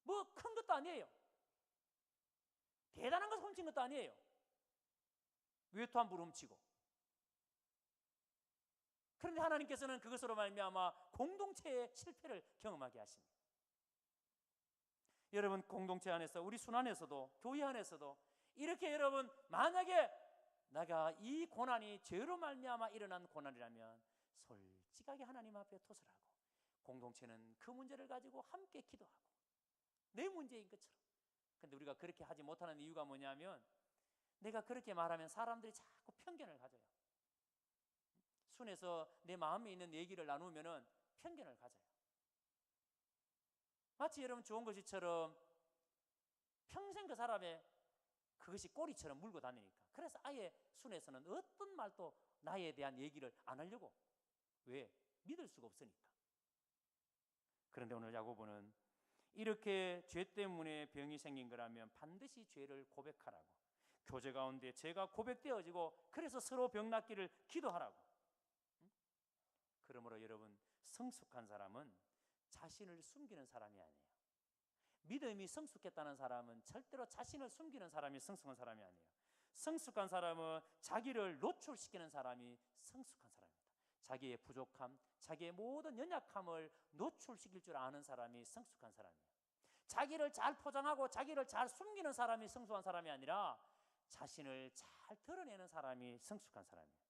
뭐 큰 것도 아니에요. 대단한 것을 훔친 것도 아니에요. 외투 한 부를 훔치고. 그런데 하나님께서는 그것으로 말미암아 공동체의 실패를 경험하게 하십니다. 여러분 공동체 안에서 우리 순 안에서도 교회 안에서도 이렇게 여러분 만약에 내가 이 고난이 죄로 말미암아 일어난 고난이라면 솔직하게 하나님 앞에 토설하고 공동체는 그 문제를 가지고 함께 기도하고 내 문제인 것처럼. 그런데 우리가 그렇게 하지 못하는 이유가 뭐냐면 내가 그렇게 말하면 사람들이 자꾸 편견을 가져요. 순에서 내 마음에 있는 얘기를 나누면은 편견을 가져요. 마치 여러분 좋은 것이처럼 평생 그 사람의 그것이 꼬리처럼 물고 다니니까. 그래서 아예 순에서는 어떤 말도 나에 대한 얘기를 안 하려고. 왜? 믿을 수가 없으니까. 그런데 오늘 야고보는 이렇게 죄 때문에 병이 생긴 거라면 반드시 죄를 고백하라고. 교제 가운데 죄가 고백되어지고 그래서 서로 병 낫기를 기도하라고. 그러므로 여러분 성숙한 사람은 자신을 숨기는 사람이 아니에요. 믿음이 성숙했다는 사람은 절대로 자신을 숨기는 사람이 성숙한 사람이 아니에요. 성숙한 사람은 자기를 노출시키는 사람이 성숙한 사람입니다. 자기의 부족함, 자기의 모든 연약함을 노출시킬 줄 아는 사람이 성숙한 사람이에요. 자기를 잘 포장하고 자기를 잘 숨기는 사람이 성숙한 사람이 아니라 자신을 잘 드러내는 사람이 성숙한 사람이에요.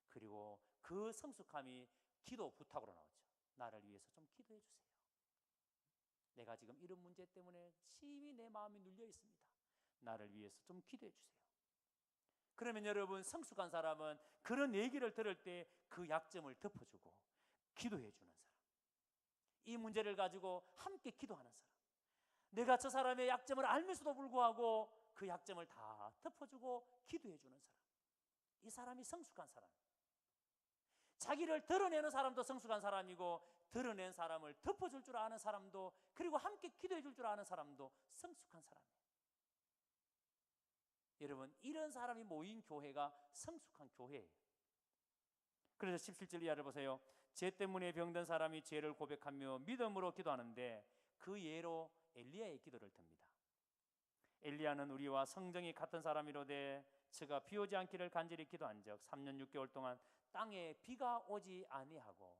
그리고 그 성숙함이 기도 부탁으로 나오죠. 나를 위해서 좀 기도해 주세요. 내가 지금 이런 문제 때문에 심히 내 마음이 눌려 있습니다. 나를 위해서 좀 기도해 주세요. 그러면 여러분 성숙한 사람은 그런 얘기를 들을 때 그 약점을 덮어주고 기도해 주는 사람, 이 문제를 가지고 함께 기도하는 사람, 내가 저 사람의 약점을 알면서도 불구하고 그 약점을 다 덮어주고 기도해 주는 사람, 이 사람이 성숙한 사람이에요. 자기를 드러내는 사람도 성숙한 사람이고 드러낸 사람을 덮어줄 줄 아는 사람도 그리고 함께 기도해 줄 줄 아는 사람도 성숙한 사람이에요. 여러분 이런 사람이 모인 교회가 성숙한 교회예요. 그래서 17절 이하를 보세요. 죄 때문에 병든 사람이 죄를 고백하며 믿음으로 기도하는데 그 예로 엘리야의 기도를 듭니다. 엘리야는 우리와 성정이 같은 사람이로되 저가 비 오지 않기를 간절히 기도한 적 3년 6개월 동안 땅에 비가 오지 아니하고.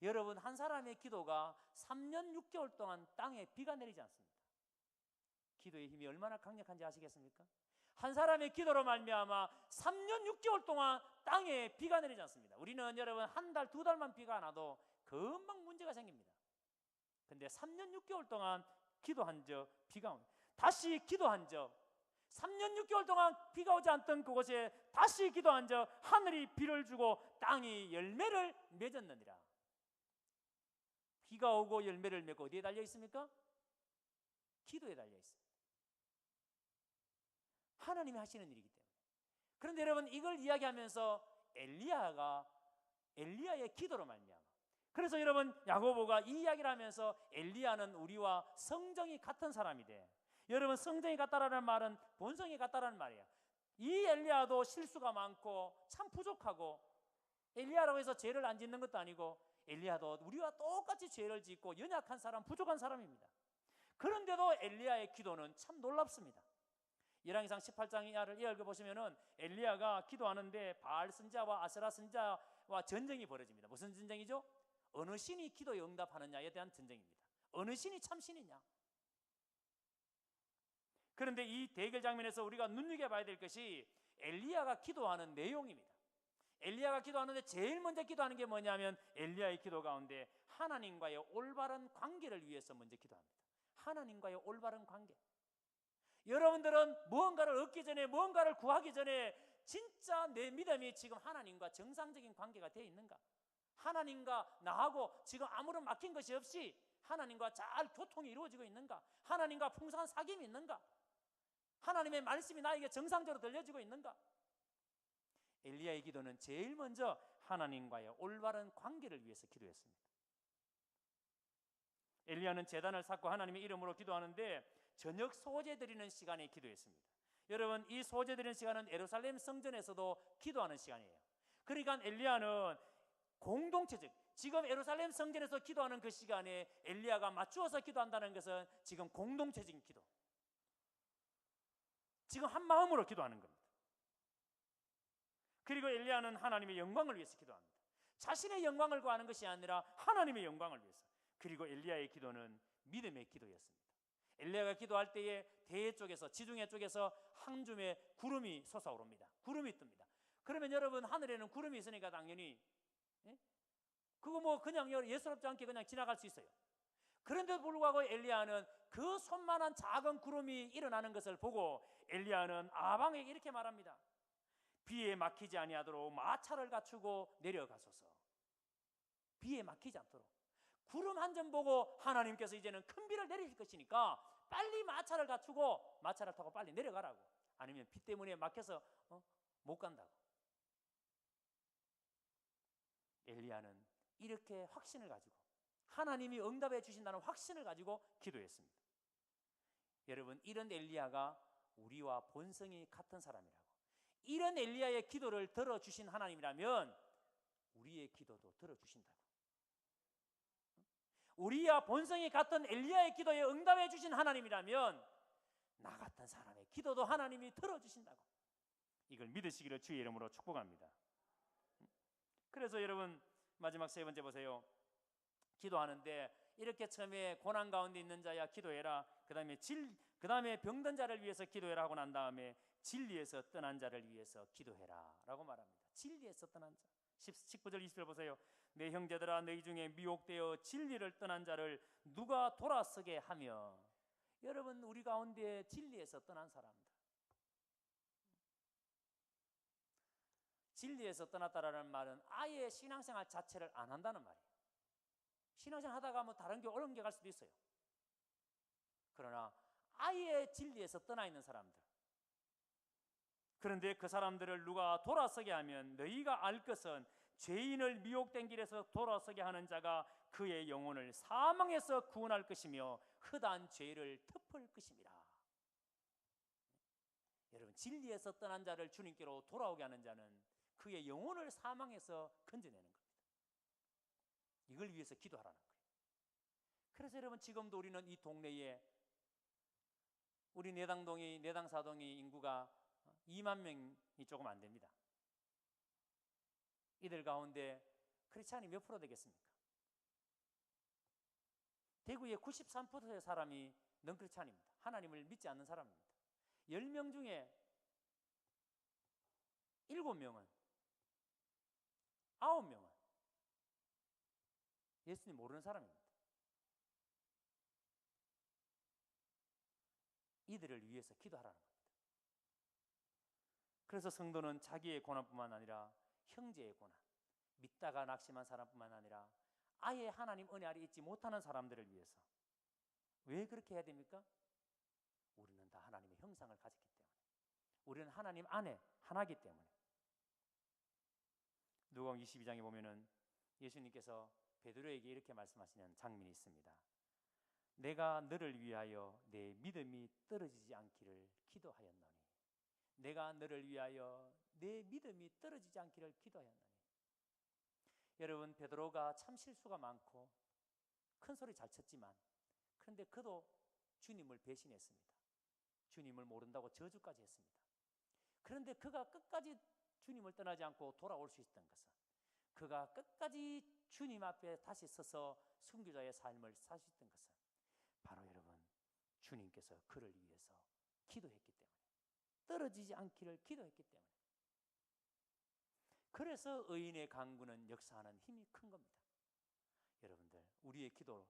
여러분 한 사람의 기도가 3년 6개월 동안 땅에 비가 내리지 않습니다. 기도의 힘이 얼마나 강력한지 아시겠습니까? 한 사람의 기도로 말미암아 3년 6개월 동안 땅에 비가 내리지 않습니다. 우리는 여러분 한 달, 두 달만 비가 안 와도 금방 문제가 생깁니다. 근데 3년 6개월 동안 기도한 적 비가 옵니다. 다시 기도한 적 3년 6개월 동안 비가 오지 않던 그곳에 다시 기도한 적 하늘이 비를 주고 땅이 열매를 맺었느니라. 비가 오고 열매를 맺고 어디에 달려 있습니까? 기도에 달려 있습니다. 하나님이 하시는 일이기 때문에. 그런데 여러분, 이걸 이야기하면서 엘리야의 기도로 말미암아. 그래서 여러분, 야고보가 이 이야기를 하면서 엘리야는 우리와 성정이 같은 사람이 돼. 여러분, 성정이 같다라는 말은 본성이 같다라는 말이에요. 이 엘리야도 실수가 많고 참 부족하고, 엘리야라고 해서 죄를 안 짓는 것도 아니고, 엘리야도 우리와 똑같이 죄를 짓고 연약한 사람, 부족한 사람입니다. 그런데도 엘리야의 기도는 참 놀랍습니다. 열왕기상 18장 이하를 읽어보시면은 엘리야가 기도하는데 바알 선지자와 아세라 선지자와 전쟁이 벌어집니다. 무슨 전쟁이죠? 어느 신이 기도에 응답하느냐에 대한 전쟁입니다. 어느 신이 참 신이냐. 그런데 이 대결 장면에서 우리가 눈여겨봐야 될 것이 엘리야가 기도하는 내용입니다. 엘리야가 기도하는데 제일 먼저 기도하는 게 뭐냐면, 엘리야의 기도 가운데 하나님과의 올바른 관계를 위해서 먼저 기도합니다. 하나님과의 올바른 관계. 여러분들은 무언가를 얻기 전에, 무언가를 구하기 전에 진짜 내 믿음이 지금 하나님과 정상적인 관계가 되어 있는가? 하나님과 나하고 지금 아무런 막힌 것이 없이 하나님과 잘 교통이 이루어지고 있는가? 하나님과 풍성한 사귐이 있는가? 하나님의 말씀이 나에게 정상적으로 들려지고 있는가? 엘리야의 기도는 제일 먼저 하나님과의 올바른 관계를 위해서 기도했습니다. 엘리야는 제단을 쌓고 하나님의 이름으로 기도하는데 저녁 소제 드리는 시간에 기도했습니다. 여러분, 이 소제 드리는 시간은 예루살렘 성전에서도 기도하는 시간이에요. 그러니까 엘리야는 공동체적, 지금 예루살렘 성전에서 기도하는 그 시간에 엘리야가 맞추어서 기도한다는 것은 지금 공동체적인 기도, 지금 한 마음으로 기도하는 겁니다. 그리고 엘리야는 하나님의 영광을 위해서 기도합니다. 자신의 영광을 구하는 것이 아니라 하나님의 영광을 위해서. 그리고 엘리야의 기도는 믿음의 기도였습니다. 엘리야가 기도할 때에 대해 쪽에서, 지중해 쪽에서 한 줌의 구름이 솟아오릅니다. 구름이 뜹니다. 그러면 여러분, 하늘에는 구름이 있으니까 당연히 그거 뭐 그냥 예사롭지 않게 그냥 지나갈 수 있어요. 그런데도 불구하고 엘리야는 그 손만한 작은 구름이 일어나는 것을 보고 엘리야는 아방에게 이렇게 말합니다. 비에 막히지 아니하도록 마차를 갖추고 내려가소서. 비에 막히지 않도록. 구름 한 점 보고 하나님께서 이제는 큰 비를 내리실 것이니까 빨리 마차를 갖추고 마차를 타고 빨리 내려가라고. 아니면 비 때문에 막혀서 못 간다고. 엘리야는 이렇게 확신을 가지고, 하나님이 응답해 주신다는 확신을 가지고 기도했습니다. 여러분, 이런 엘리야가 우리와 본성이 같은 사람이라고. 이런 엘리야의 기도를 들어주신 하나님이라면 우리의 기도도 들어주신다고. 우리와 본성이 같은 엘리야의 기도에 응답해 주신 하나님이라면 나 같은 사람의 기도도 하나님이 들어주신다고. 이걸 믿으시기를 주의 이름으로 축복합니다. 그래서 여러분, 마지막 세 번째 보세요. 기도하는데 이렇게 처음에 고난 가운데 있는 자야 기도해라. 그 다음에 병든 자를 위해서 기도해라 하고 난 다음에 진리에서 떠난 자를 위해서 기도해라 라고 말합니다. 진리에서 떠난 자. 19절 20절 보세요. 내 형제들아, 너희 중에 미혹되어 진리를 떠난 자를 누가 돌아서게 하며. 여러분, 우리 가운데 진리에서 떠난 사람들, 진리에서 떠났다라는 말은 아예 신앙생활 자체를 안 한다는 말이에요. 신앙생활 하다가 뭐 다른 게 옮겨갈 수도 있어요. 그러나 아예 진리에서 떠나 있는 사람들, 그런데 그 사람들을 누가 돌아서게 하면 너희가 알 것은 죄인을 미혹된 길에서 돌아서게 하는 자가 그의 영혼을 사망에서 구원할 것이며 흑한 죄를 덮을 것임이라. 여러분, 진리에서 떠난 자를 주님께로 돌아오게 하는 자는 그의 영혼을 사망에서 건져내는 겁니다. 이걸 위해서 기도하라는 거예요. 그래서 여러분, 지금도 우리는 이 동네에 우리 내당 사동이 인구가 2만 명이 조금 안 됩니다. 이들 가운데 크리스찬이 몇 프로 되겠습니까? 대구의 93%의 사람이 넌크리스찬입니다. 하나님을 믿지 않는 사람입니다. 10명 중에 7명은, 9명은 예수님 모르는 사람입니다. 이들을 위해서 기도하라는 겁니다. 그래서 성도는 자기의 고난뿐만 아니라 형제의 고난, 믿다가 낙심한 사람뿐만 아니라 아예 하나님 은혜 아래 있지 못하는 사람들을 위해서. 왜 그렇게 해야 됩니까? 우리는 다 하나님의 형상을 가졌기 때문에, 우리는 하나님 안에 하나이기 때문에. 누가복음 22장에 보면은 예수님께서 베드로에게 이렇게 말씀하시는 장면이 있습니다. 내가 너를 위하여 내 믿음이 떨어지지 않기를 기도하였노니. 내가 너를 위하여 내 믿음이 떨어지지 않기를 기도하였노니. 여러분, 베드로가 참 실수가 많고 큰 소리 잘 쳤지만, 그런데 그도 주님을 배신했습니다. 주님을 모른다고 저주까지 했습니다. 그런데 그가 끝까지 주님을 떠나지 않고 돌아올 수 있었던 것은, 그가 끝까지 주님 앞에 다시 서서 순교자의 삶을 살 수 있던 것은 바로 여러분, 주님께서 그를 위해서 기도했기 때문에, 떨어지지 않기를 기도했기 때문에. 그래서 의인의 간구는 역사하는 힘이 큰 겁니다. 여러분들, 우리의 기도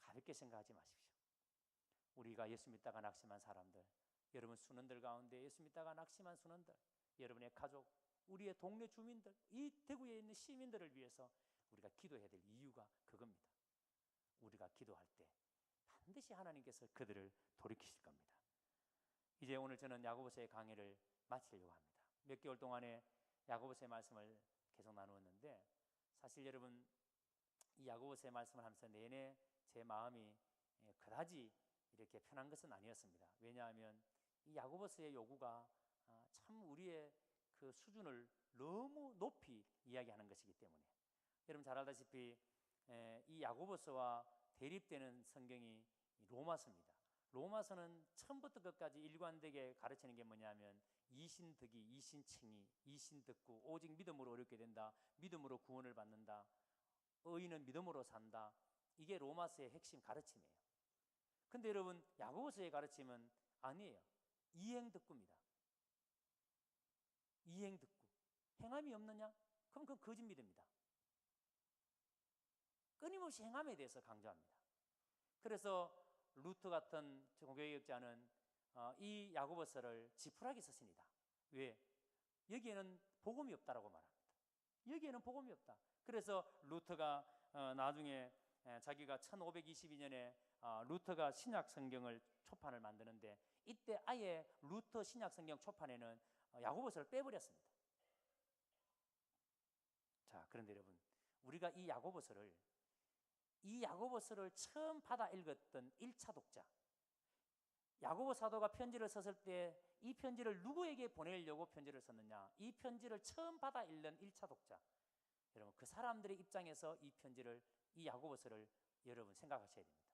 가볍게 생각하지 마십시오. 우리가 예수 믿다가 낙심한 사람들, 여러분 순원들 가운데 예수 믿다가 낙심한 순원들, 여러분의 가족, 우리의 동네 주민들, 이 대구에 있는 시민들을 위해서 우리가 기도해야 될 이유가 그겁니다. 우리가 기도할 때 반드시 하나님께서 그들을 돌이키실 겁니다. 이제 오늘 저는 야고보서의 강의를 마치려고 합니다. 몇 개월 동안에 야고보서의 말씀을 계속 나누었는데, 사실 여러분, 이 야고보서의 말씀을 하면서 내내 제 마음이 그다지 이렇게 편한 것은 아니었습니다. 왜냐하면 이 야고보서의 요구가 참 우리의 그 수준을 너무 높이 이야기하는 것이기 때문에. 여러분 잘 알다시피 이 야고보서와 대립되는 성경이 로마서입니다. 로마서는 처음부터 끝까지 일관되게 가르치는 게 뭐냐면, 이신득이, 이신칭의, 이신득구, 오직 믿음으로 어렵게 된다, 믿음으로 구원을 받는다, 의인은 믿음으로 산다. 이게 로마서의 핵심 가르침이에요. 근데 여러분, 야고보서의 가르침은 아니에요. 이행득구입니다. 이행득구. 행함이 없느냐? 그럼 그건 거짓 믿음입니다. 끊임없이 행함에 대해서 강조합니다. 그래서 루터 같은 종교개혁자는 이 야고보서를 지푸라기 썼습니다. 왜? 여기에는 복음이 없다라고 말합니다. 여기에는 복음이 없다. 그래서 루터가 나중에 자기가 1522년에 루터가 신약 성경을 초판을 만드는데, 이때 아예 루터 신약 성경 초판에는 야고보서를 빼버렸습니다. 자, 그런데 여러분, 우리가 이 야고보서를 처음 받아 읽었던 1차 독자, 야고보 사도가 편지를 썼을 때 이 편지를 누구에게 보내려고 편지를 썼느냐, 이 편지를 처음 받아 읽는 1차 독자, 여러분, 그 사람들의 입장에서 이 야고보서를 여러분 생각하셔야 됩니다.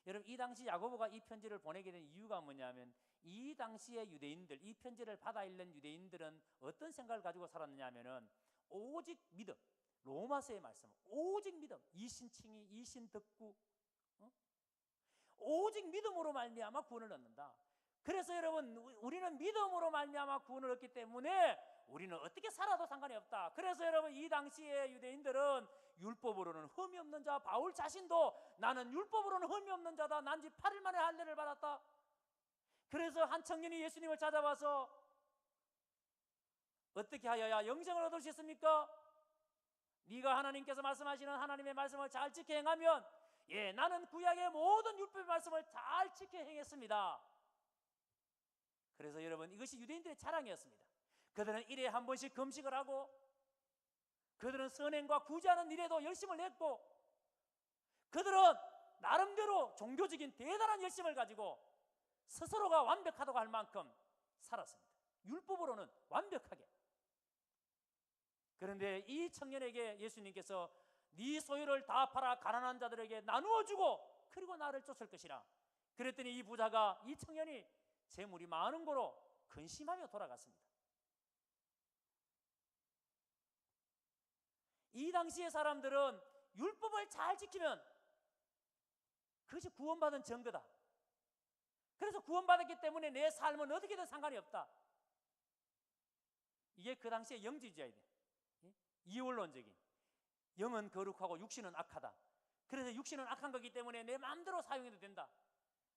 여러분, 이 당시 야고보가 이 편지를 보내게 된 이유가 뭐냐면, 이 당시의 유대인들, 이 편지를 받아 읽는 유대인들은 어떤 생각을 가지고 살았느냐 하면은, 오직 믿음, 로마서의 말씀, 오직 믿음, 이신칭의, 이신득구, 오직 믿음으로 말미암아 구원을 얻는다. 그래서 여러분, 우리는 믿음으로 말미암아 구원을 얻기 때문에 우리는 어떻게 살아도 상관이 없다. 그래서 여러분, 이 당시의 유대인들은 율법으로는 흠이 없는 자, 바울 자신도 나는 율법으로는 흠이 없는 자다, 난지 8일 만에 할례를 받았다. 그래서 한 청년이 예수님을 찾아와서 어떻게 하여야 영생을 얻을 수 있습니까? 네가 하나님께서 말씀하시는 하나님의 말씀을 잘 지켜 행하면, 예, 나는 구약의 모든 율법의 말씀을 잘 지켜 행했습니다. 그래서 여러분, 이것이 유대인들의 자랑이었습니다. 그들은 일에 한 번씩 금식을 하고, 그들은 선행과 구제하는 일에도 열심을 냈고, 그들은 나름대로 종교적인 대단한 열심을 가지고 스스로가 완벽하다고 할 만큼 살았습니다. 율법으로는 완벽하게. 그런데 이 청년에게 예수님께서 네 소유를 다 팔아 가난한 자들에게 나누어 주고 그리고 나를 쫓을 것이라. 그랬더니 이 부자가, 이 청년이 재물이 많은 거로 근심하며 돌아갔습니다. 이 당시의 사람들은 율법을 잘 지키면 그것이 구원받은 증거다. 그래서 구원받았기 때문에 내 삶은 어떻게든 상관이 없다. 이게 그 당시의 영지주의자이다. 이원론적인, 영은 거룩하고 육신은 악하다. 그래서 육신은 악한 거기 때문에 내 마음대로 사용해도 된다.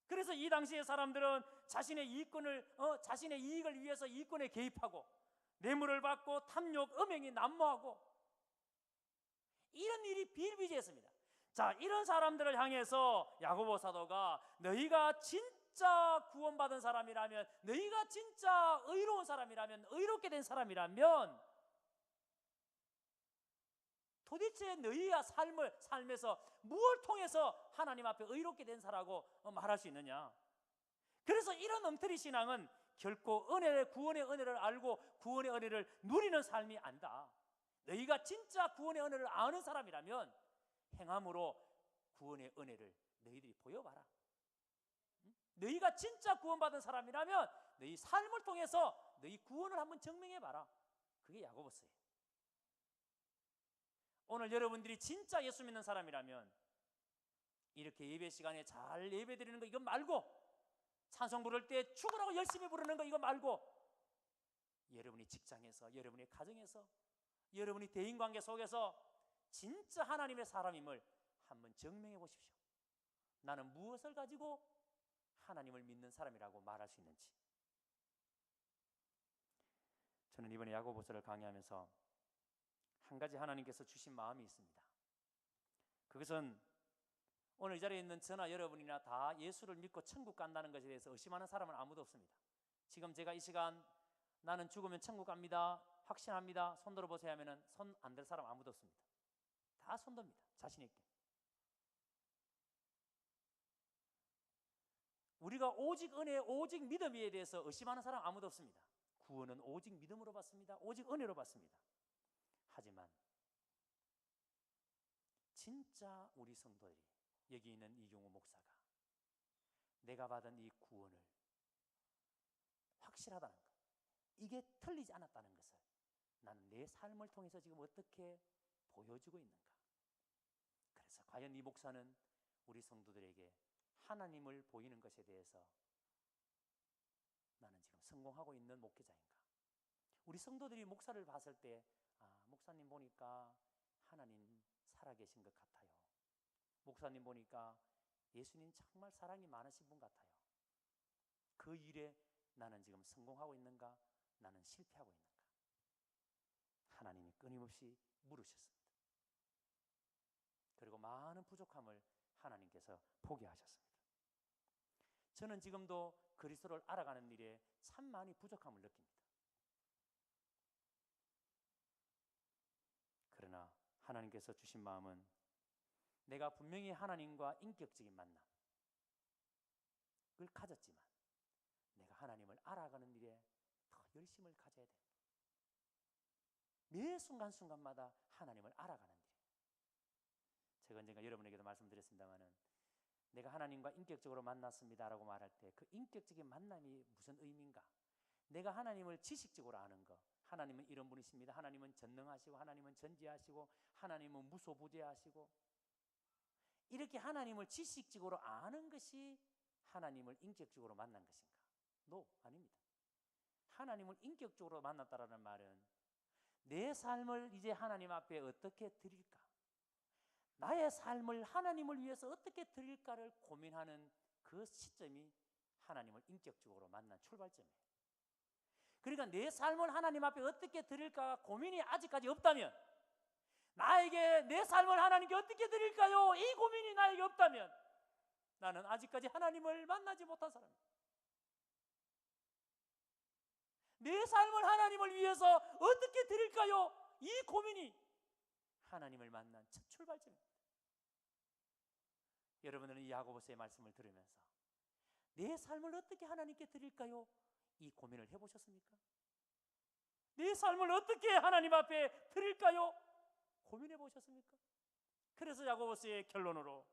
그래서 이 당시의 사람들은 자신의 이익을 위해서 이익권에 개입하고, 뇌물을 받고 탐욕, 음행이 난무하고 이런 일이 비일비재했습니다. 자, 이런 사람들을 향해서 야고보 사도가 너희가 진짜 구원받은 사람이라면, 너희가 진짜 의로운 사람이라면, 의롭게 된 사람이라면 도대체 너희가 삶에서 무엇을 통해서 하나님 앞에 의롭게 된 사라고 말할 수 있느냐? 그래서 이런 엉터리 신앙은 결코 구원의 은혜를 알고 구원의 은혜를 누리는 삶이 아니다. 너희가 진짜 구원의 은혜를 아는 사람이라면 행함으로 구원의 은혜를 너희들이 보여봐라. 너희가 진짜 구원받은 사람이라면 너희 삶을 통해서 너희 구원을 한번 증명해봐라. 그게 야고보서예요. 오늘 여러분들이 진짜 예수 믿는 사람이라면 이렇게 예배 시간에 잘 예배 드리는 거 이거 말고, 찬송 부를 때 죽으라고 열심히 부르는 거 이거 말고, 여러분이 직장에서, 여러분의 가정에서, 여러분이 대인관계 속에서 진짜 하나님의 사람임을 한번 증명해 보십시오. 나는 무엇을 가지고 하나님을 믿는 사람이라고 말할 수 있는지. 저는 이번에 야고보서를 강의하면서 한 가지 하나님께서 주신 마음이 있습니다. 그것은 오늘 이 자리에 있는 저나 여러분이나 다 예수를 믿고 천국 간다는 것에 대해서 의심하는 사람은 아무도 없습니다. 지금 제가 이 시간 나는 죽으면 천국 갑니다, 확신합니다, 손 들어보세요 하면은 손 안 들 사람 아무도 없습니다. 다 손 듭니다. 자신 있게. 우리가 오직 은혜, 오직 믿음에 대해서 의심하는 사람 아무도 없습니다. 구원은 오직 믿음으로 받습니다. 오직 은혜로 받습니다. 하지만 진짜 우리 성도들이, 여기 있는 이경우 목사가 내가 받은 이 구원을 확실하다는 것, 이게 틀리지 않았다는 것을 나는 내 삶을 통해서 지금 어떻게 보여주고 있는가. 그래서 과연 이 목사는 우리 성도들에게 하나님을 보이는 것에 대해서 나는 지금 성공하고 있는 목회자인가. 우리 성도들이 목사를 봤을 때 목사님 보니까 하나님 살아계신 것 같아요. 목사님 보니까 예수님 정말 사랑이 많으신 분 같아요. 그 일에 나는 지금 성공하고 있는가, 나는 실패하고 있는가. 하나님이 끊임없이 물으셨습니다. 그리고 많은 부족함을 하나님께서 포기하셨습니다. 저는 지금도 그리스도를 알아가는 일에 참 많이 부족함을 느낍니다. 그러나 하나님께서 주신 마음은 내가 분명히 하나님과 인격적인 만남을 가졌지만 내가 하나님을 알아가는 일에 더 열심을 가져야 된다. 매 순간순간마다 하나님을 알아가는 일. 제가 언젠가 여러분에게도 말씀드렸습니다마는 내가 하나님과 인격적으로 만났습니다라고 말할 때 그 인격적인 만남이 무슨 의미인가? 내가 하나님을 지식적으로 아는 거, 하나님은 이런 분이십니다, 하나님은 전능하시고 하나님은 전지하시고 하나님은 무소부재하시고, 이렇게 하나님을 지식적으로 아는 것이 하나님을 인격적으로 만난 것인가? 아닙니다. 하나님을 인격적으로 만났다라는 말은 내 삶을 이제 하나님 앞에 어떻게 드릴까, 나의 삶을 하나님을 위해서 어떻게 드릴까를 고민하는 그 시점이 하나님을 인격적으로 만난 출발점이에요. 그러니까 내 삶을 하나님 앞에 어떻게 드릴까 고민이 아직까지 없다면, 나에게 내 삶을 하나님께 어떻게 드릴까요? 이 고민이 나에게 없다면 나는 아직까지 하나님을 만나지 못한 사람입니다. 내 삶을 하나님을 위해서 어떻게 드릴까요? 이 고민이 하나님을 만난 첫 출발점입니다. 여러분들은 이 야고보서의 말씀을 들으면서 내 삶을 어떻게 하나님께 드릴까요? 이 고민을 해보셨습니까? 내 삶을 어떻게 하나님 앞에 드릴까요? 고민해 보셨습니까? 그래서 야고보서의 결론으로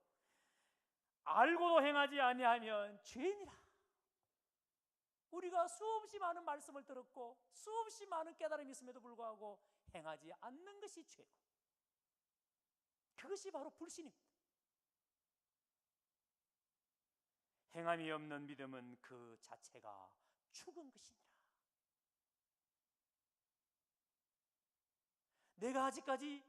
알고도 행하지 아니하면 죄인이라. 우리가 수없이 많은 말씀을 들었고 수없이 많은 깨달음이 있음에도 불구하고 행하지 않는 것이 죄고, 그것이 바로 불신입니다. 행함이 없는 믿음은 그 자체가 죽은 것이니라. 내가 아직까지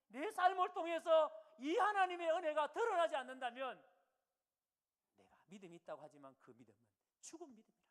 내 삶을 통해서 이 하나님의 은혜가 드러나지 않는다면 내가 믿음이 있다고 하지만 그 믿음은 죽은 믿음이에요.